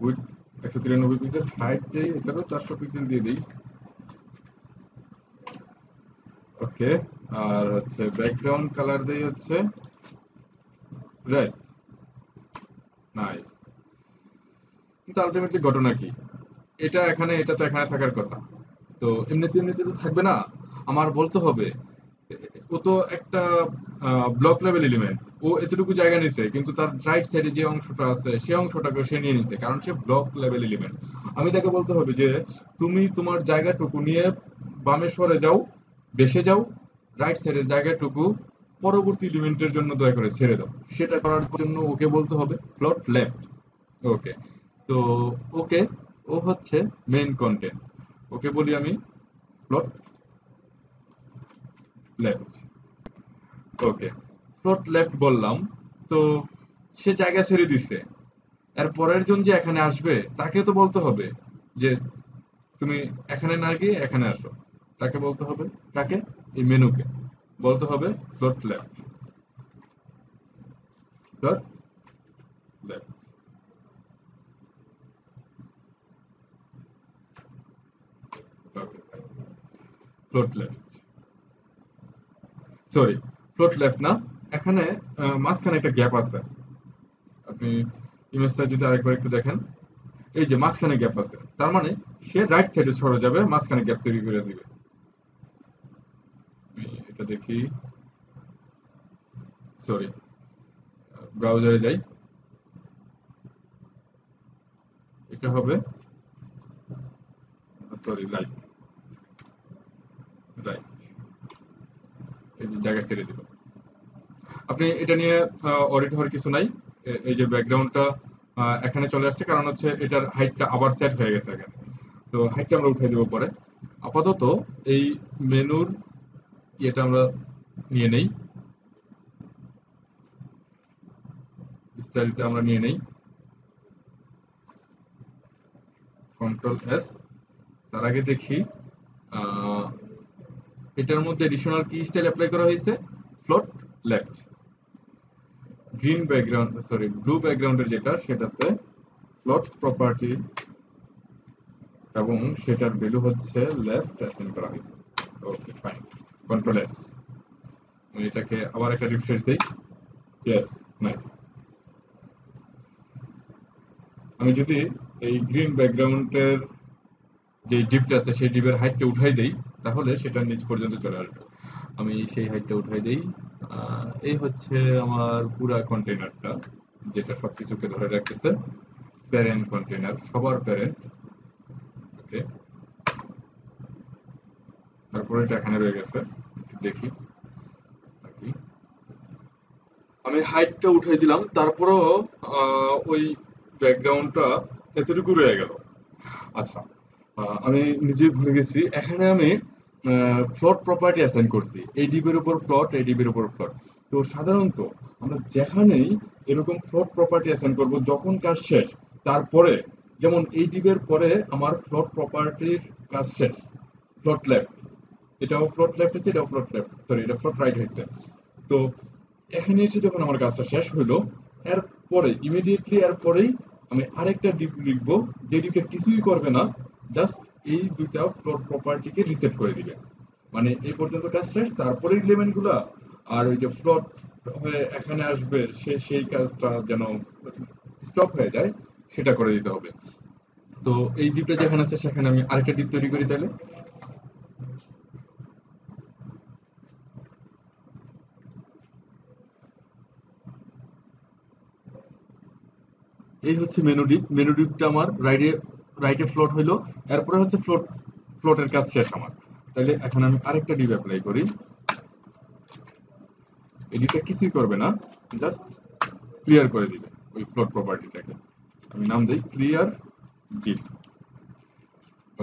width 193 pixel, height দেই এটারও 400 পিক্সেল দিয়ে দিই। ওকে, আর হচ্ছে ব্যাকগ্রাউন্ড কালার দেই হচ্ছে রেড। নাইস। কিন্তু আলটিমেটলি ঘটনা কি, এটা এখানে, এটা তো এখানে থাকার কথা। তো এমনিতে এমনিতে তো থাকবে না, আমার বলতে হবে ও তো একটা ব্লক লেভেল এলিমেন্ট, ও এতটুকু জায়গা নিছে কিন্তু তার রাইট সাইডে যে অংশটা আছে সেই অংশটাকে সে নিয়ে নিছে, কারণ সে ব্লক লেভেল এলিমেন্ট। আমি তাকে বলতে হবে যে তুমি তোমার জায়গাটুকু নিয়ে বামে সরে যাও, বেসে যাও, রাইট সাইডের জায়গাটুকু পরবর্তী এলিমেন্টের জন্য দয়া করে ছেড়ে দাও। সেটা করার জন্য ওকে বলতে হবে ফ্লোট লেফট। ওকে, তো ওকে, ও হচ্ছে মেইন কন্টেন্ট, ওকে বলি আমি ফ্লোট লেফট। ওকে, ফ্লোট লেফট বললাম, তো সে জায়গা ছেড়ে দিছে। এর পরের জন যে এখানে আসবে তাকে তো বলতে হবে যে তুমি এখানে না গিয়ে এখানে আসো। তাকে বলতে হবে, কাকে? এই মেনুকে। বলতে হবে float left, float left. Float left, sorry, float left না, এখানে মাঝখানে একটা গ্যাপ আছে। আপনি ইমেজটা যদি আরেকবার একটু দেখেন, এই যে মাঝখানে গ্যাপ আছে, তার মানে সে রাইট সাইডে সরে যাবে, মাঝখানে গ্যাপ তৈরি করে দিবে। আমি এটা দেখি, সরি, ব্রাউজারে যাই, এটা হবে, সরি, রাইট, রাইট, এই যে জায়গা ছেড়ে দিল। আপনি এটা নিয়ে অডিট হওয়ার কিছু নাই। এই যে ব্যাকগ্রাউন্ডটা এখানে চলে আসছে, কারণ হচ্ছে এটার হাইটটা আবার সেট হয়ে গেছে এখানে। তো হাইটটা আমরা উঠাই দেবো পরে। আপাতত এই মেনুর ইয়েটা আমরা নিয়ে নেই, স্টাইলটা আমরা নিয়ে নেই, কন্ট্রোল এস। তার আগে দেখি আহ, এটার মধ্যে এডিশনাল কি স্টাইল অ্যাপ্লাই করা হয়েছে, float left. Green background, sorry, blue ব্যাকগ্রাউন্ডের যেটা, সেটাতে ফ্লোট প্রপার্টি এবং সেটার ভ্যালু হচ্ছে লেফট অ্যাসাইন করা হয়েছে। ওকে, ফাইন, কন্ট্রোল এস। আমি এটাকে আবার একটা রিফ্রেশ দিই, ইয়েস, নাইস। আমি যদি এই গ্রিন ব্যাকগ্রাউন্ডের যে ডিপটা আছে সেই ডিপের হাইটটা উঠাই দেই, তাহলে সেটা নিচ পর্যন্ত চলে আসবে। আমি সেই হাইটটা উঠাই দেই। এই হচ্ছে আমার পুরা কন্টেইনারটা, যেটা সবকিছুকে ধরে রাখতেছে, প্যারেন্ট কন্টেইনার, সবার প্যারেন্ট। ওকে, তারপরে এটা এখানে রয়ে গেছে, দেখি নাকি। আমি হাইটটা উঠাই দিলাম, তারপরেও ওই ব্যাকগ্রাউন্ডটা এতটুকু রয়ে গেল। আচ্ছা, আমি নিজে ভুলে গেছি, এখানে আমি ফ্লোট প্রপার্টি অ্যাসাইন করছি, এই ডিবের উপর ফ্লোট, এই ডিবের উপর ফ্লোট। তো সাধারণত আমরা যেখানেই এরকম ফ্লোট প্রপার্টি অ্যাসাইন করব, যখন কাজ শেষ, তারপরে, যেমন এই ডিবের পরে আমার ফ্লোট প্রপার্টির কাজ শেষ, ফ্লোট লেফট, এটাও ফ্লোট লেফট হয়েছে, এটাও ফ্লোট লেফট, সরি, এটা ফ্লোট রাইট হয়েছে। তো এখানে এসে যখন আমার কাজটা শেষ হইলো, এরপরে ইমিডিয়েটলি এরপরেই আমি আরেকটা ডিপ লিখবো, যে ডিপটা কিছুই করবে না, জাস্ট এই দুইটা ফ্লোট প্রপার্টিকে রিসেট করে দিবে। মানে এই পর্যন্ত কাজ শেষ, তারপরে এলিমেন্ট গুলা আর ওই যে ফ্লোট হয়ে এখানে আসবে, সেই কাজটা যেন স্টপ হয়ে যায়, সেটা করে দিতে হবে। তো এই ডিপটা যেখানে আছে সেখানে আমি আরেকটা ডিপ তৈরি করি তাহলে। এই হচ্ছে মেনু ডিপ, মেনু ডিপটা আমার রাইটে, রাইটে ফ্লোট হইলো, এরপরে হচ্ছে ফ্লোটের কাজ শেষ আমার। তাহলে এখন আমি আরেকটা ডিপ অ্যাপ্লাই করি, এই ডিপটা কিছুই করবে না, জাস্ট ক্লিয়ার করে দিবে ওই ফ্লোট প্রপার্টিটাকে। আমি নাম দিই ক্লিয়ার ডিপ।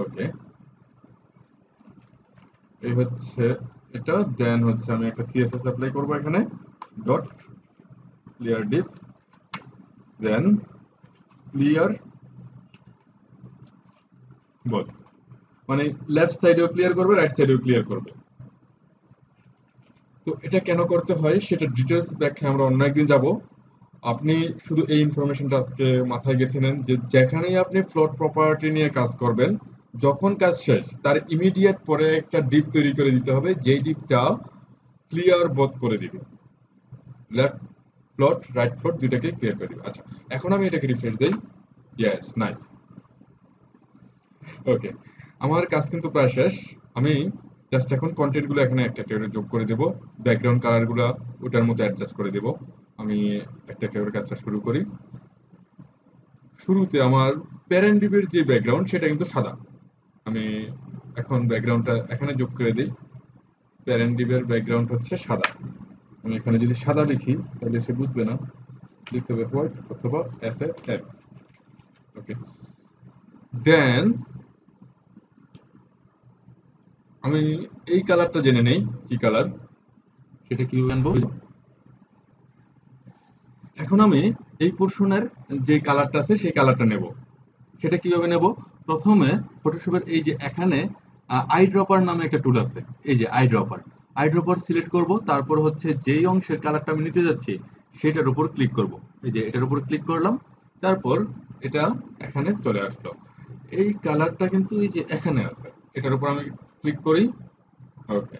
ওকে, এই হচ্ছে এটা, দেন হচ্ছে আমি একটা সিএসএস অ্যাপ্লাই করব এখানে, ডট ক্লিয়ার ডিপ, দেন ক্লিয়ার বল, মানে লেফট সাইডেও ক্লিয়ার করবে, রাইট সাইডেও ক্লিয়ার করবে। তো এটা কেন করতে হয় সেটা ডিটেলস ব্যাখ্যা আমরা অন্য একদিন যাব। আপনি শুধু এই ইনফরমেশনটা আজকে মাথায় গেঁথে নেন, যে যেখানেই আপনি ফ্লোট প্রপার্টি নিয়ে কাজ করবেন, যখন কাজ শেষ তার ইমিডিয়েট পরে একটা ডিপ তৈরি করে দিতে হবে, যেই ডিপটা ক্লিয়ার বোথ করে দিবে, লেফট ফ্লোট রাইট ফ্লোট দুইটাকে ক্লিয়ার করে দিবে। আচ্ছা, এখন আমি এটাকে রিফ্রেশ দেই, ইয়েস, নাইস। ওকে, আমার কাজ কিন্তু প্রায় শেষ। আমি জাস্ট এখন কন্টেন্ট গুলো এখানে একটা একটা করে যোগ করে দেব, ব্যাকগ্রাউন্ড কালার গুলো ওটার মতো অ্যাডজাস্ট করে দেব। আমি একটা একটা করে কাজটা শুরু করি। শুরুতে আমার প্যারেন্ট ডিবের যে ব্যাকগ্রাউন্ড সেটা কিন্তু সাদা। আমি এখন ব্যাকগ্রাউন্ডটা এখানে যোগ করে দিই, প্যারেন্ট ডিবের ব্যাকগ্রাউন্ড হচ্ছে সাদা। আমি এখানে যদি সাদা লিখি তাহলে সে বুঝবে না, লিখতে হবে হোয়াইট অথবা এফ এফ এফ। ওকে, দেন আমি এই কালারটা জেনে নেই কি কালার, সেটা কিভাবে আনবো। এখন আমি এই পোর্শনের যে কালারটা আছে সেই কালারটা নেব। সেটা কিভাবে নেব, প্রথমে ফটোশপের এই যে এখানে আই ড্রপার নামে একটা টুল আছে, এই যে আই ড্রপার, আইড্রপার সিলেক্ট করব, তারপর হচ্ছে যেই অংশের কালারটা আমি নিতে যাচ্ছি সেটার উপর ক্লিক করব। এই যে এটার উপর ক্লিক করলাম, তারপর এটা এখানে চলে আসলো। এই কালারটা কিন্তু এই যে এখানে আছে, এটার উপর আমি ক্লিক করি। ওকে,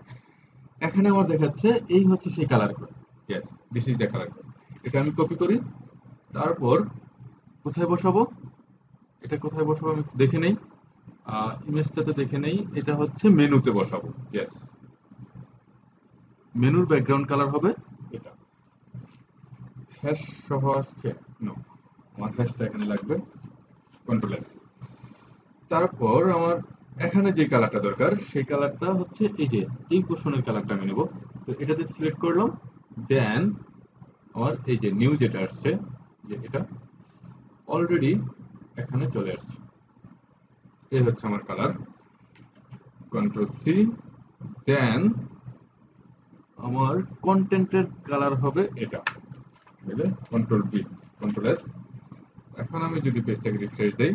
এখানে আমার দেখাচ্ছে এই হচ্ছে সেই colour code. Yes, this is the colour code. এটা আমি কপি করি, তারপর কোথায় বসাবো, এটা কোথায় বসাবো আমি একটু দেখে নেই। ইমেজটাতে দেখে নেই, এটা হচ্ছে মেনুতে বসাবো। ইয়েস, মেনুর ব্যাকগ্রাউন্ড কালার হবে এটা। হ্যাশ সহ আসছে, নো, আমার হ্যাশটা এখানে লাগবে, কন্ট্রোল এস। তারপর আমার এখানে যে কালারটা দরকার সেই কালারটা হচ্ছে এই যে এই পোর্শনের কালারটা আমি নেব। তো এটাতে সিলেক্ট করলাম, দেন আমার এই যে নিউ যেটা আসছে, যে এটা অলরেডি এখানে চলে আসছে। এই হচ্ছে আমার কালার, কন্ট্রোল সি। দেন আমার কন্টেন্টের কালার হবে এটা, বুঝলে, কন্ট্রোল বি, কন্ট্রোল এস। এখন আমি যদি পেজটাকে রিফ্রেশ দেই,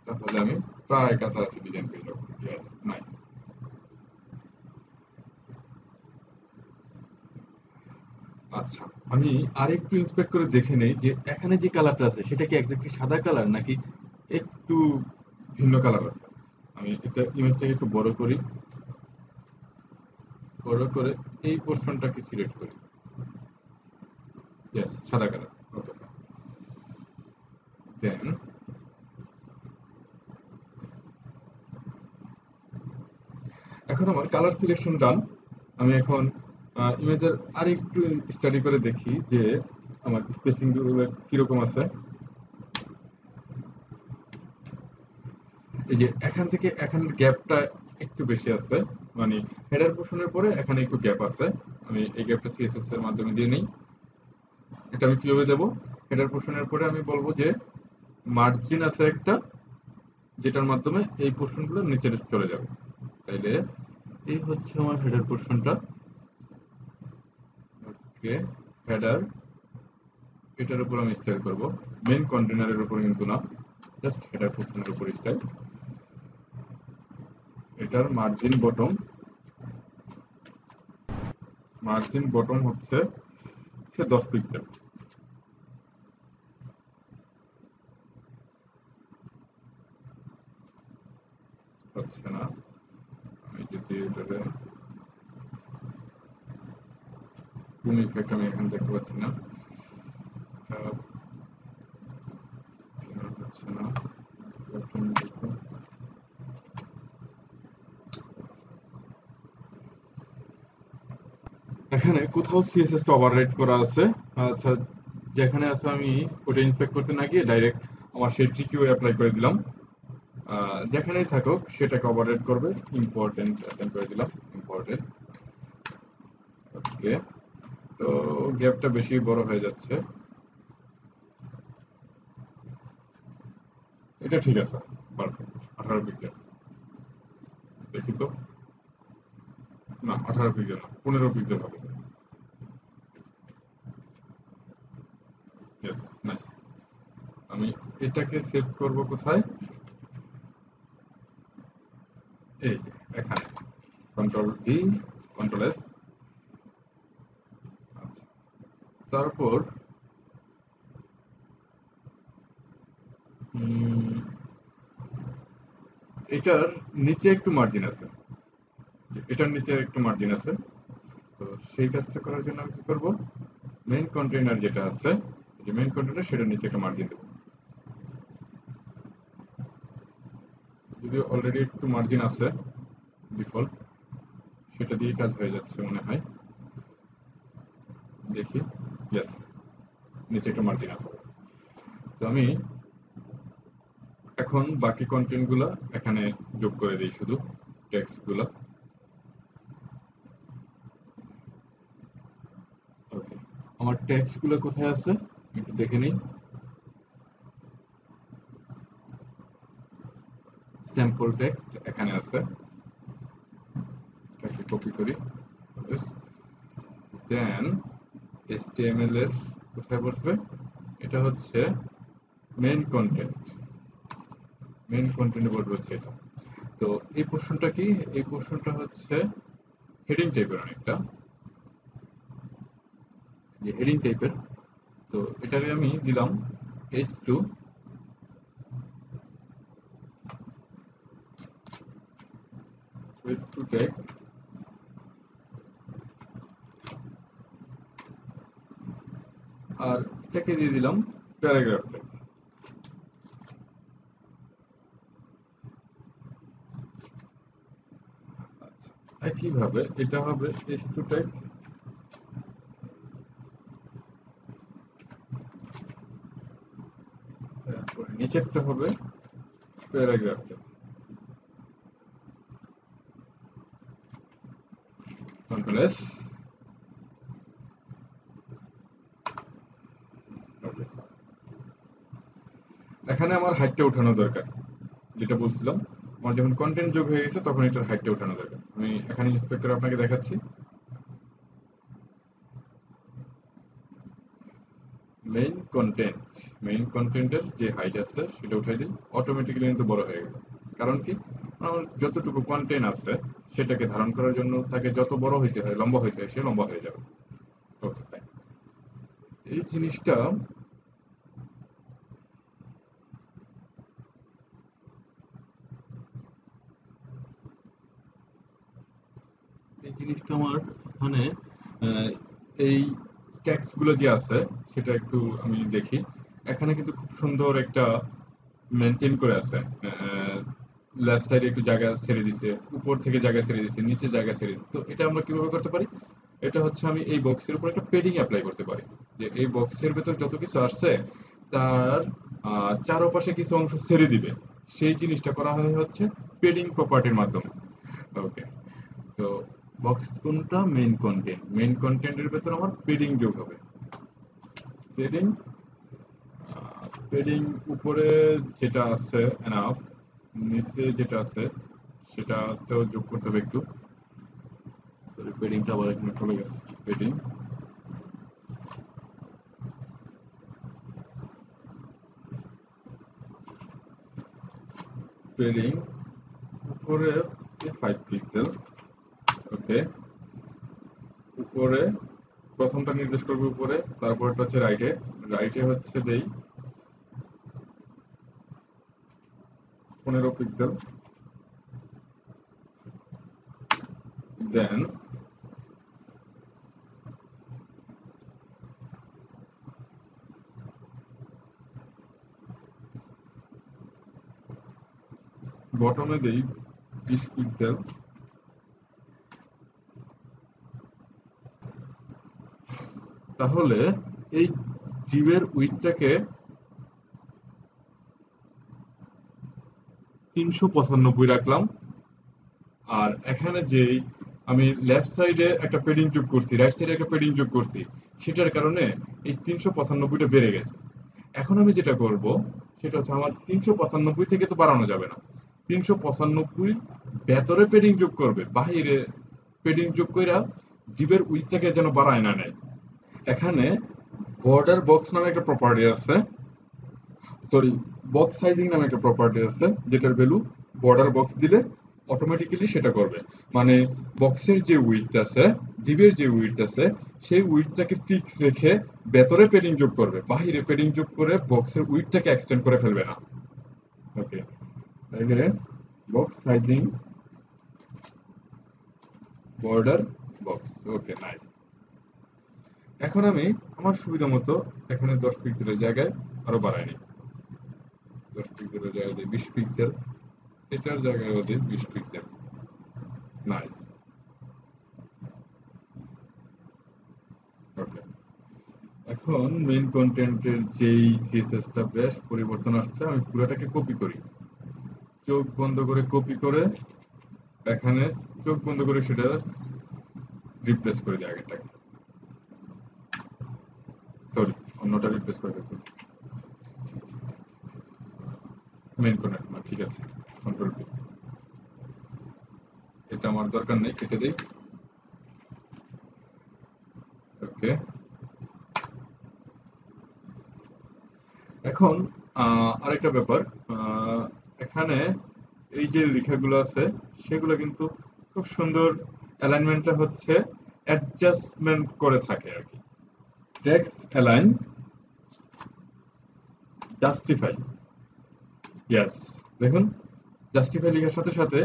তাহলে আমি প্রায় কাছাকাছি ডিজাইন পেয়ে যাবো। Yes, nice. আচ্ছা, আমি আরেকটু ইন্সপেক্ট করে দেখে নেই যে এখানে যে কালারটা আছে সেটা কি এক্স্যাক্টলি সাদা কালার নাকি একটু ভিন্ন কালার আছে। আমি এটা ইমেজটাকে একটু বড় করি, বড় করে এই পোর্শনটাকে সিলেক্ট করি। ইয়েস, সাদা কালার। ওকে, দেন এখন আমার কালার সিলেকশন ডান। আমি এখন ইমেজের আরেকটু স্টাডি করে দেখি যে আমার স্পেসিং গুলো কিরকম আছে। এই যে এখান থেকে এখানের গ্যাপটা একটু বেশি আছে, মানে হেডার পোর্শনের পরে এখানে একটু গ্যাপ আছে। আমি এই গ্যাপটা সিএসএস এর মাধ্যমে দিয়ে নিই। এটা আমি কিভাবে দেবো, হেডার পোর্শনের পরে আমি বলবো যে মার্জিন আছে একটা, যেটার মাধ্যমে এই পোর্শনগুলো নিচে চলে যাবে। তাইলে এই হচ্ছে আমার হেডার পোর্শনটা। ওকে, হেডার, এটার উপর আমি স্টাইল করব, মেইন কন্টেনারের উপর কিন্তু না, জাস্ট হেডার পোর্শনের উপর স্টাইল। এটার মার্জিন বটম, মার্জিন বটম হচ্ছে সে 10 পিক্সেল। হচ্ছে না, আমি যদি এটাকে কোন ইফেক্ট আমি এখানে দেখতে পাচ্ছি না, কেন হচ্ছে না, bottom দিতে। এখানে কোথাও সিএসএস টা ওভাররাইট করা আছে। আচ্ছা, যেখানে আছে আমি ওটা ইন্সপেক্ট করতে না গিয়ে ডাইরেক্ট আমার সেই ট্রিকিও অ্যাপ্লাই করে দিলাম। যেখানেই থাকুক সেটাকে ওভাররাইট করবে, ইম্পর্টেন্ট অ্যাসাইন করে দিলাম, ইম্পর্টেন্ট। ওকে, তো গ্যাপটা বেশি বড় হয়ে যাচ্ছে, এটা ঠিক আছে, পারফেক্ট। 18 পিক্সেল, দেখি তো, না 18 পিক্সেল না, 15 পিক্সেল হবে। Yes, nice. আমি এটাকে সেভ করব কোথায়, এই যে এখানে, কন্ট্রোল ভি, কন্ট্রোল এস। আচ্ছা, তারপর উম, এটার নিচে একটু মার্জিন আছে, এটার নিচে একটু মার্জিন আছে। তো সেই কাজটা করার জন্য আমি কি করব, মেইন কন্টেইনার যেটা আছে, যে মেইন কন্টেইনার সেটার নিচে একটা মার্জিন দেবো। যদিও অলরেডি একটু মার্জিন আছে ডিফল্ট, সেটা দিয়ে কাজ হয়ে যাচ্ছে মনে হয়। দেখি, ইয়েস, নিচে একটা মার্জিন আছে। তো আমি এখন বাকি কন্টেন্ট গুলা এখানে যোগ করে দিই, শুধু টেক্সট গুলা। ওকে, আমার টেক্সট গুলো কোথায় আছে একটু দেখে নিই। স্যাম্পল টেক্সট এখানে আছে, এটাকে কপি করি। দেন HTML এর কোথায় বসবে, এটা হচ্ছে মেইন কন্টেন্ট, মেইন কন্টেন্টে বসবে হচ্ছে এটা। তো এই পোর্শনটা কি, এই পোর্শনটা হচ্ছে হেডিং টাইপের অনেকটা, যে হেডিং টাইপের। তো এটারে আমি দিলাম H2, H2 ট্যাগ, আর এটাকে দিয়ে দিলাম প্যারাগ্রাফ ট্যাগ। আচ্ছা, একইভাবে এটা হবে H2 ট্যাগ, তারপরে নিচেরটা হবে প্যারাগ্রাফ ট্যাগ। Control S. এখানে আমার হাইটটা উঠানো দরকার, যেটা বলছিলাম, আমার যখন কন্টেন্ট যোগ হয়ে গেছে তখন এটার হাইটটা উঠানো দরকার। আমি এখানে ইন্সপেক্টর আপনাকে দেখাচ্ছি। মেইন কন্টেন্ট, মেইন কন্টেন্টের যে হাইট আছে সেটা উঠাই দিই, অটোমেটিক্যালি কিন্তু বড় হয়ে গেল। কারণ কি, আমার যতটুকু কন্টেন্ট আছে সেটাকে ধারণ করার জন্য তাকে যত বড় হইতে হয়, লম্বা হইতে হয়, সে লম্বা হয়ে যাবে। ওকে, এই জিনিসটা এই জিনিসটা আমার মানে আহ, এই ট্যাক্স গুলো যে আছে সেটা একটু আমি দেখি। এখানে কিন্তু খুব সুন্দর একটা মেনটেন করে আছে। লেফট সাইডে একটু জায়গা ছেড়ে দিছে, উপর থেকে জায়গা ছেড়ে দিছে, নিচে জায়গা ছেড়ে দিছে। তো এটা আমরা কিভাবে করতে পারি? এটা হচ্ছে আমি এই বক্সের উপর একটা পেডিং অ্যাপ্লাই করতে পারি, যে এই বক্সের ভেতর যত কিছু আসছে তার চারপাশে কিছু অংশ ছেড়ে দিবে। সেই জিনিসটা করা হয় হচ্ছে পেডিং প্রপার্টির মাধ্যমে। ওকে, তো বক্স কোনটা? Main content. মেইন কন্টেন্টের ভেতর আমার পেডিং যোগ হবে। পেডিং, উপরে যেটা আছে এনাফ, নিচে যেটা আছে সেটাতেও যোগ করতে হবে একটু। সরি, পেডিংটা আবার এখানে চলে গেছে। পেডিং, পেডিং উপরে 5 পিক্সেল। ওকে, উপরে প্রথমটা নির্দেশ করবে উপরে, তারপরটা হচ্ছে রাইটে। রাইটে হচ্ছে দেই 15 পিক্সেল। দেন বটমে দেই 20 পিক্সেল। তাহলে এই ডিভের উইডথটাকে 395 রাখলাম। আর এখানে যে আমি লেফট সাইডে একটা পেডিং যোগ করছি, রাইট সাইডে একটা পেডিং যোগ করছি, সেটার কারণে এই 395টা বেড়ে গেছে। এখন আমি যেটা করব সেটা হচ্ছে, আমার 395 থেকে তো বাড়ানো যাবে না, 395 ভেতরে পেডিং যোগ করবে, বাহিরে পেডিং যোগ কইরা ডিবের উইথটাকে যেন বাড়ায় না নেয়। এখানে বর্ডার বক্স নামে একটা প্রপার্টি আছে, সরি, বক্স সাইজিং নামে একটা প্রপার্টি আছে, যেটার ভ্যালু বর্ডার বক্স দিলে অটোমেটিক্যালি সেটা করবে। মানে বক্সের যে উইডথ আছে, ডিবের যে উইডথ আছে, সেই উইডথটাকে ফিক্স রেখে ভেতরে পেডিং যোগ করবে, বাহিরে পেডিং যোগ করে বক্সের উইডথটাকে এক্সটেন্ড করে ফেলবে না। ওকে, তাহলে বক্স সাইজিং বর্ডার বক্স। ওকে, নাইস। এখন আমি আমার সুবিধা মতো এখানে 10 পিক্সেলের জায়গায় আরো বাড়াই নিই। 10 পিক্সেলের জায়গায় দিই 20 পিক্সেল, এটার জায়গায় দিই 20 পিক্সেল। নাইস। ওকে, এখন মেইন কন্টেন্টের যেই সিএসএসটা বেশ পরিবর্তন আসছে, আমি পুরোটাকে কপি করি। চোখ বন্ধ করে কপি করে এখানে চোখ বন্ধ করে সেটা রিপ্লেস করে দিই আগেরটাকে। সরি, অন্যটা রিপ্লেস করে দিতেছি। মেইন কন্টেন্ট না, ঠিক আছে, কন্ট্রোল পি। এটা আমার দরকার নেই, কেটে দেই। ওকে, এখন আরেকটা ব্যাপার, এখানে এই যে লেখাগুলো আছে সেগুলো কিন্তু খুব সুন্দর অ্যালাইনমেন্টটা হচ্ছে অ্যাডজাস্টমেন্ট করে থাকে আর কি। Text align, justify. ইয়েস, দেখুন জাস্টিফাই লেখার সাথে সাথে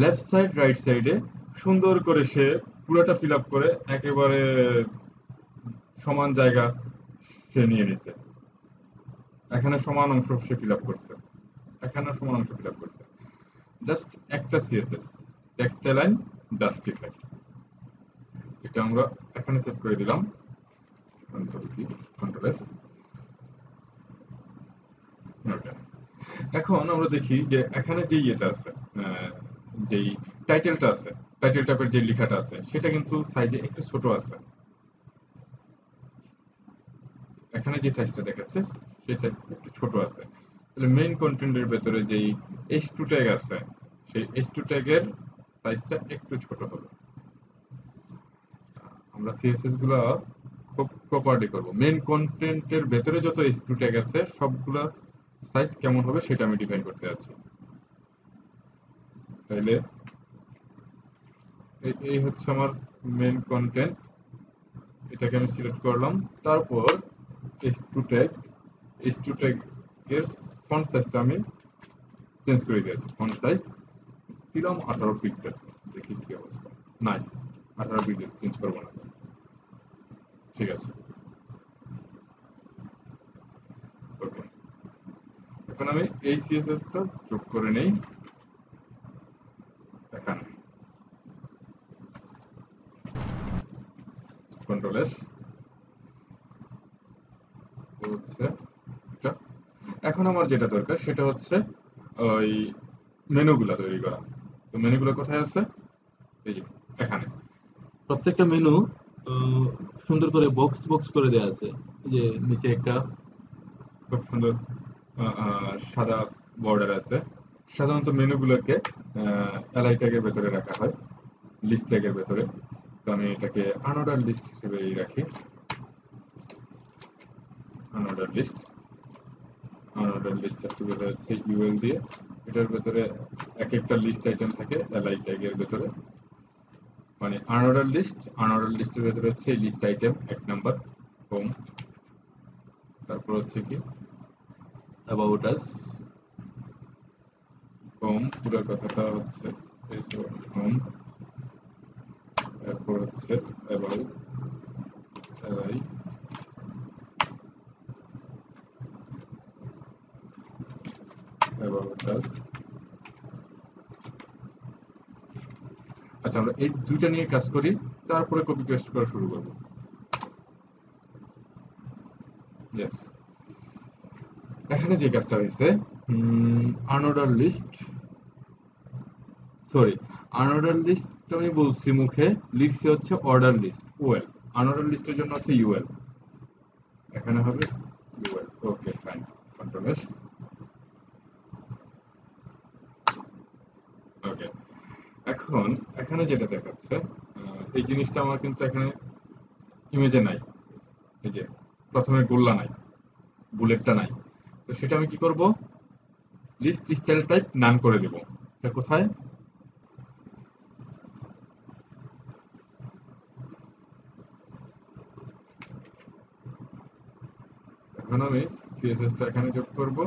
লেফট সাইড রাইট সাইডে সুন্দর করে সে পুরোটা ফিল আপ করে একেবারে সমান জায়গা সে নিয়ে নিছে। এখানে সমান অংশ সে ফিল আপ করছে, এখানে সমান অংশ ফিল আপ করছে। জাস্ট একটা সিএসএস, টেক্সট অ্যালাইন, জাস্টিফাই। এটা আমরা এখানে সেভ করে দিলাম, কন্ট্রোল পি, কন্ট্রোল এস। ওকে, এখন আমরা দেখি যে এখানে যে ইয়েটা আছে, যেই টাইটেলটা আছে, টাইটেল টাইপের যে লেখাটা আছে সেটা কিন্তু সাইজে একটু ছোট আছে। এখানে যে সাইজটা দেখাচ্ছে সেই সাইজ একটু ছোট আছে। তাহলে মেইন কন্টেন্টের ভেতরে যেই H2 ট্যাগ আছে সেই H2 ট্যাগের সাইজটা একটু ছোট হবে। আমরা সিএসএস গুলা খুব প্রপারলি করব। মেইন কন্টেন্টের ভেতরে যত H2 ট্যাগ আছে সবগুলা সাইজ কেমন হবে সেটা আমি ডিফাইন করতে যাচ্ছি। তাইলে এই হচ্ছে আমার মেইন কন্টেন্ট, এটাকে আমি সিলেক্ট করলাম। তারপর H2 ট্যাগ, H2 ট্যাগের ফন্ট সাইজটা আমি চেঞ্জ করে দিয়েছি। ফন্ট সাইজ দিলাম 18 পিক্সেল, দেখি কি অবস্থা। নাইস, 18 পিক্সেল, চেঞ্জ করবো না। ঠিক আছে, ওকে। এখন আমি এই সিএসএসটা যোগ করে নেই এখানে, কন্ট্রোল এস হচ্ছে এটা। এখন আমার যেটা দরকার সেটা হচ্ছে ওই মেনুগুলা তৈরি করা। তো মেনুগুলো কোথায় আছে? এই যে এখানে। প্রত্যেকটা মেনু সুন্দর করে বক্স বক্স করে দেওয়া আছে। এই যে নিচে একটা খুব সুন্দর সাদা বর্ডার আছে। সাধারণত মেনুগুলোকে এলআই ট্যাগের ভেতরে রাখা হয়, লিস্ট ট্যাগের ভেতরে। তো আমি এটাকে আনঅর্ডার লিস্ট হিসেবেই রাখি। আনঅর্ডার লিস্ট, আনঅর্ডার লিস্টটা শুরু হচ্ছে ইউএল দিয়ে। এটার ভেতরে এক একটা লিস্ট আইটেম থাকে এলআই ট্যাগের ভেতরে। মানে আনঅর্ডার লিস্ট, আনঅর্ডার লিস্টের ভেতরে হচ্ছে লিস্ট আইটেম 1 নাম্বার, হোম। তারপর হচ্ছে কি অ্যাবাউট আস, হোম, পুরো কথাটা হচ্ছে হোম। তারপর হচ্ছে অ্যাবাউট, এলআই, অ্যাবাউট আস। আচ্ছা, আমরা এই দুইটা নিয়ে কাজ করি, তারপরে কপি পেস্ট করা শুরু করব। ইয়েস, এখানে যে কাজটা হয়েছে, unorder list, sorry, unorder list আমি বলছি মুখে, লিখছি হচ্ছে অর্ডার লিস্ট, ওয়েল। আনঅর্ডার লিস্টের জন্য হচ্ছে ইউএল, এখানে হবে ইউএল। ওকে, ফাইন, কন্ট্রোল এস। ওকে, এখন এখানে যেটা দেখাচ্ছে, এই জিনিসটা আমার কিন্তু এখানে ইমেজে নাই। এই যে প্রথমে গোল্লা নাই, বুলেটটা নাই। তো সেটা আমি কি করব? লিস্ট স্টাইল টাইপ নান করে দেব। এটা কোথায়? এখন আমি সিএসএসটা এখানে যোগ করব।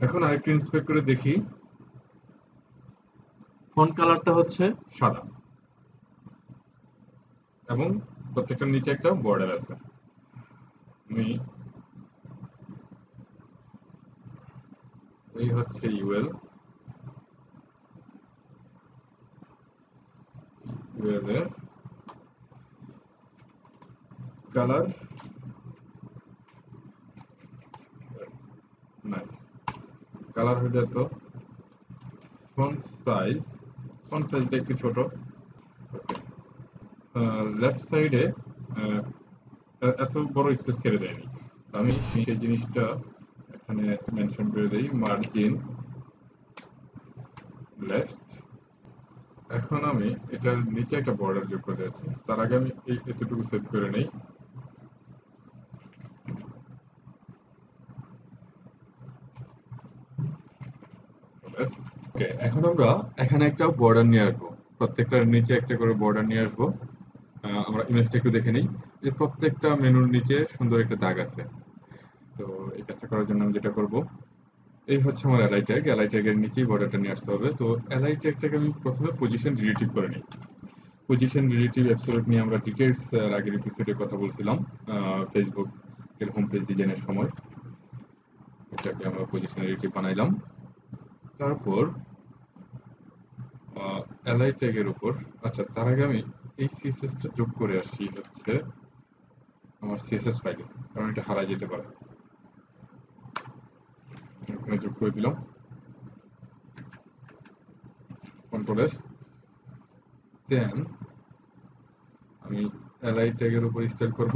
এখন আরেকটু ইন্সপেক্ট করে দেখি, ফন্ট কালারটা হচ্ছে সাদা এবং প্রত্যেকটার নিচে একটা বর্ডার আছে। আমি এই হচ্ছে ইউএল, ইউএল এর কালার, নাইস। কালার হয়ে যেত। ফন্ট সাইজ, ফন্ট সাইজটা একটু ছোট। ওকে, লেফট সাইডে এত বড় স্পেস ছেড়ে দেয়নি। আমি সেই জিনিসটা এখানে মেনশন করে দেই, মার্জিন লেফট। এখন আমি এটার নিচে একটা বর্ডার যোগ করে দিয়েছি। তার আগে আমি এতটুকু সেভ করে নেই। ব্যাস, ওকে, এখন আমরা এখানে একটা বর্ডার নিয়ে আসবো। প্রত্যেকটার নিচে একটা করে বর্ডার নিয়ে আসবো। আমরা ইমেজটা একটু দেখে নিই যে প্রত্যেকটা মেনুর নিচে সুন্দর একটা দাগ আছে। তো এই কাজটা করার জন্য আমি যেটা করব, এই হচ্ছে আমার এলআই ট্যাগ। এলআই ট্যাগের নিচেই বর্ডারটা নিয়ে আসতে হবে। তো এলআই ট্যাগটাকে আমি প্রথমে পজিশন রিলেটিভ করে নিই। পজিশন রিলেটিভ অ্যাবসলিউট নিয়ে আমরা ডিটেলস আগের এপিসোডে কথা বলছিলাম, ফেসবুক এর হোম পেজ ডিজাইনের সময়। এটাকে আমরা পজিশন রিলেটিভ বানাইলাম। তারপর এলআই ট্যাগের উপর, আচ্ছা তার আগে আমি এই সিএসএসটা যোগ করে আসি হচ্ছে আমার সিএসএস ফাইলে, কারণ এটা হারাই যেতে পারে। এখানে যোগ করে দিলাম, কন্ট্রোল এস। দেন আমি এলআই ট্যাগের উপর স্টাইল করব।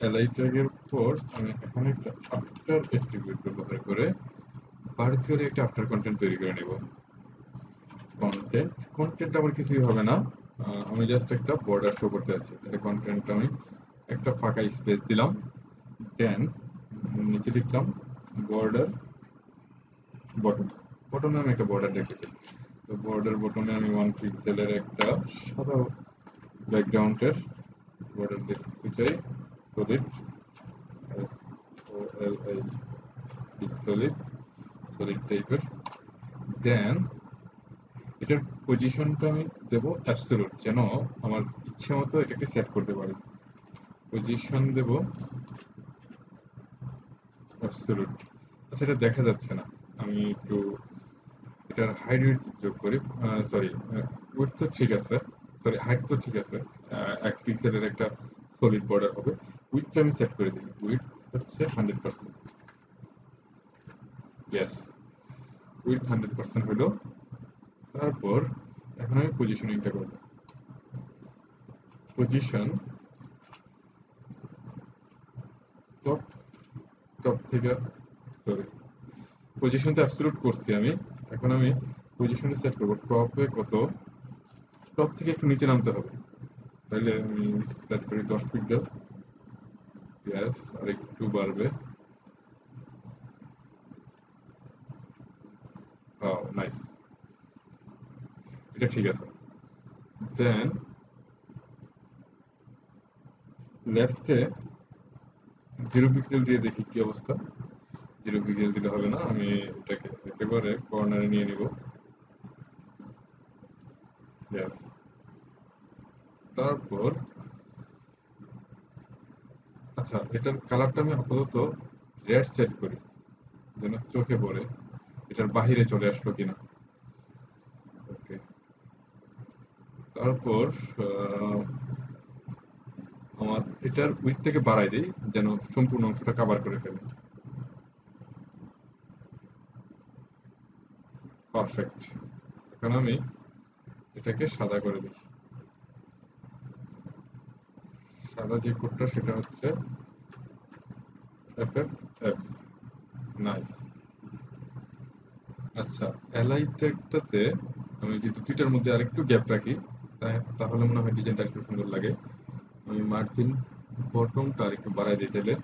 এলআই ট্যাগের উপর আমি এখানে একটা আফটার অ্যাট্রিবিউট ব্যবহার করে ভার্চুয়ালি একটা আফটার কন্টেন্ট তৈরি করে নেব। কন্টেন্ট আমার কিছুই হবে না, আমি জাস্ট একটা বর্ডার শো করতে যাচ্ছি। তাহলে কন্টেন্ট আমি একটা ফাঁকা স্পেস দিলাম। দেন নিচে লিখলাম বর্ডার বটম। বটমে আমি একটা বর্ডার দেখতে চাই। তো বর্ডার বটমে আমি 1 পিক্সেলের একটা সাদা ব্যাকগ্রাউন্ডের বর্ডার দেখতে চাই, সলিড, SOLID, সলিড, সলিড টাইপের। দেন এটার পজিশনটা আমি দেবো অ্যাবসলিউট, যেন আমার ইচ্ছে মতো এটাকে সেট করতে পারি। পজিশন দেব অ্যাবসলিউট। আচ্ছা, এটা দেখা যাচ্ছে না, আমি একটু এটার হাইট উইডথ যোগ করি। সরি, উইডথ তো ঠিক আছে, সরি হাইট তো ঠিক আছে। 1 পিক্সেলের একটা সলিড বর্ডার হবে। উইডথটা আমি সেট করে দিই, উইডথ হচ্ছে 100%। ইয়েস, উইডথ 100% হলো। তারপর এখন আমি পজিশনিংটা করব। পজিশন টপ, টপ থেকে, সরি, পজিশন তো অ্যাবসলিউট করছি আমি। এখন আমি পজিশনে সেট করব টপে কত, টপ থেকে একটু নিচে নামতে হবে। তাহলে আমি সেট করি 10 পিক্সেল। ইয়েস, আর একটু বাড়বে। নাইস, এটা ঠিক আছে। দেন লেফটে 0 পিক্সেল দিয়ে দেখি কি অবস্থা। 0 পিক্সেল দিলে হবে না, আমি এটাকে একেবারে কর্নারে নিয়ে নিব। Yes. তারপর আচ্ছা, এটার কালারটা আমি আপাতত রেড সেট করি, যেন চোখে পড়ে। এটার বাহিরে চলে আসলো কিনা। ওকে, তারপর আহ, আমার এটার উইডথটাকে বাড়াই দিই, যেন সম্পূর্ণ অংশটা কভার করে ফেলে। পারফেক্ট। এখন আমি এটাকে সাদা করে দিই। সাদা যে কোডটা সেটা হচ্ছে FFF। নাইস। আচ্ছা, এলআই ট্যাগটাতে আমি যদি দুইটার মধ্যে আরেকটু গ্যাপ রাখি, তাহলে মনে হয় ডিজাইনটা একটু সুন্দর লাগে। আমি মার্জিন বটমটা আরেকটু বাড়াই দিই তাহলে।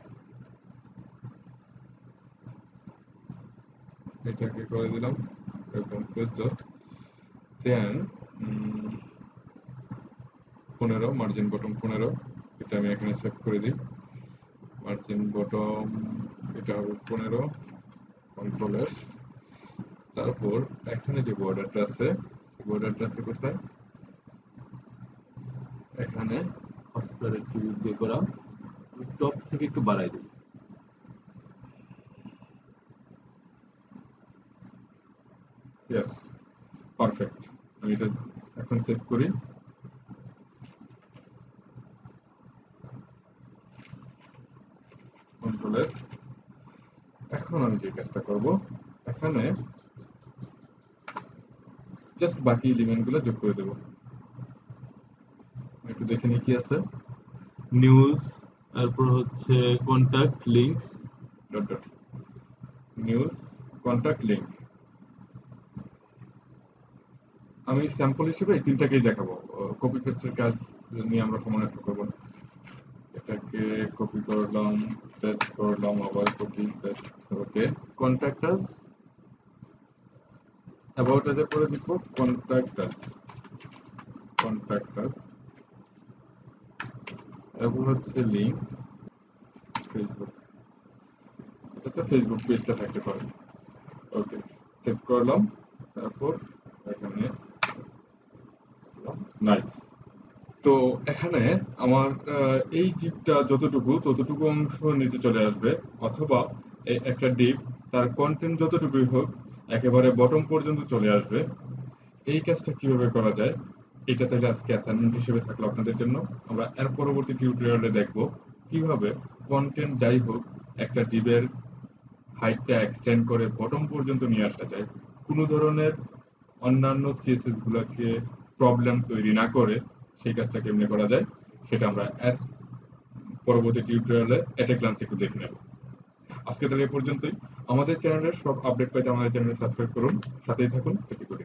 এটাকে করে দিলাম এরকম 14। দেন 15, মার্জিন বটম 15। এটা আমি এখানে সেভ করে দিই। মার্জিন বটম এটা হবে 15, কন্ট্রোল এস। তারপর এখানে যে বর্ডারটা আছে, বর্ডারটা আছে কোথায়, এখানে আফটার একটু দিয়ে করা, টপ থেকে একটু বাড়াই দিই। Yes, perfect. আমি এটা এখন সেভ করি, কন্ট্রোল এস। এখন আমি যে কাজটা করব, এখানে জাস্ট বাকি এলিমেন্ট গুলো যোগ করে দেবো। একটু দেখে নিই কি আছে। নিউজ, তারপর হচ্ছে contact links, dot dot, news, contact link. আমি স্যাম্পল হিসেবে এই তিনটাকেই দেখাবো, কপি পেস্টের কাজ নিয়ে আমরা সময় নষ্ট করবো না। এটাকে কপি করলাম, পেস্ট করলাম, আবার copy paste. Okay, contact us about us এর পরে লিখবো কন্ট্যাক্ট আস, কন্ট্যাক্ট আস, এরপর হচ্ছে লিঙ্ক ফেসবুক, এটাতে ফেসবুক পেজটা থাকতে পারে। ওকে, সেভ করলাম, তারপর এখানে নাইস। তো এখানে আমার এই ডিপটা যতটুকু ততটুকু অংশ নিচে চলে আসবে, অথবা একটা ডিপ তার কন্টেন্ট যতটুকুই হোক একেবারে বটম পর্যন্ত চলে আসবে। এই কাজটা কিভাবে করা যায় এটা তাহলে আজকে অ্যাসাইনমেন্ট হিসেবে থাকলো আপনাদের জন্য। আমরা এর পরবর্তী টিউটোরিয়ালে দেখব কিভাবে কন্টেন্ট যাই হোক একটা ডিপের হাইটটা এক্সটেন্ড করে বটম পর্যন্ত নিয়ে আসা যায়, কোনো ধরনের অন্যান্য সিএসএস গুলোকে প্রবলেম তৈরি না করে সেই কাজটা কেমনে করা যায় সেটা আমরা এর পরবর্তী টিউটোরিয়ালে এট এ গ্লান্স একটু দেখে নেব। আজকে তাহলে এ পর্যন্তই। আমাদের চ্যানেলের সব আপডেট পাইতে আমাদের চ্যানেলে সাবস্ক্রাইব করুন, সাথেই থাকুন। এটি করি।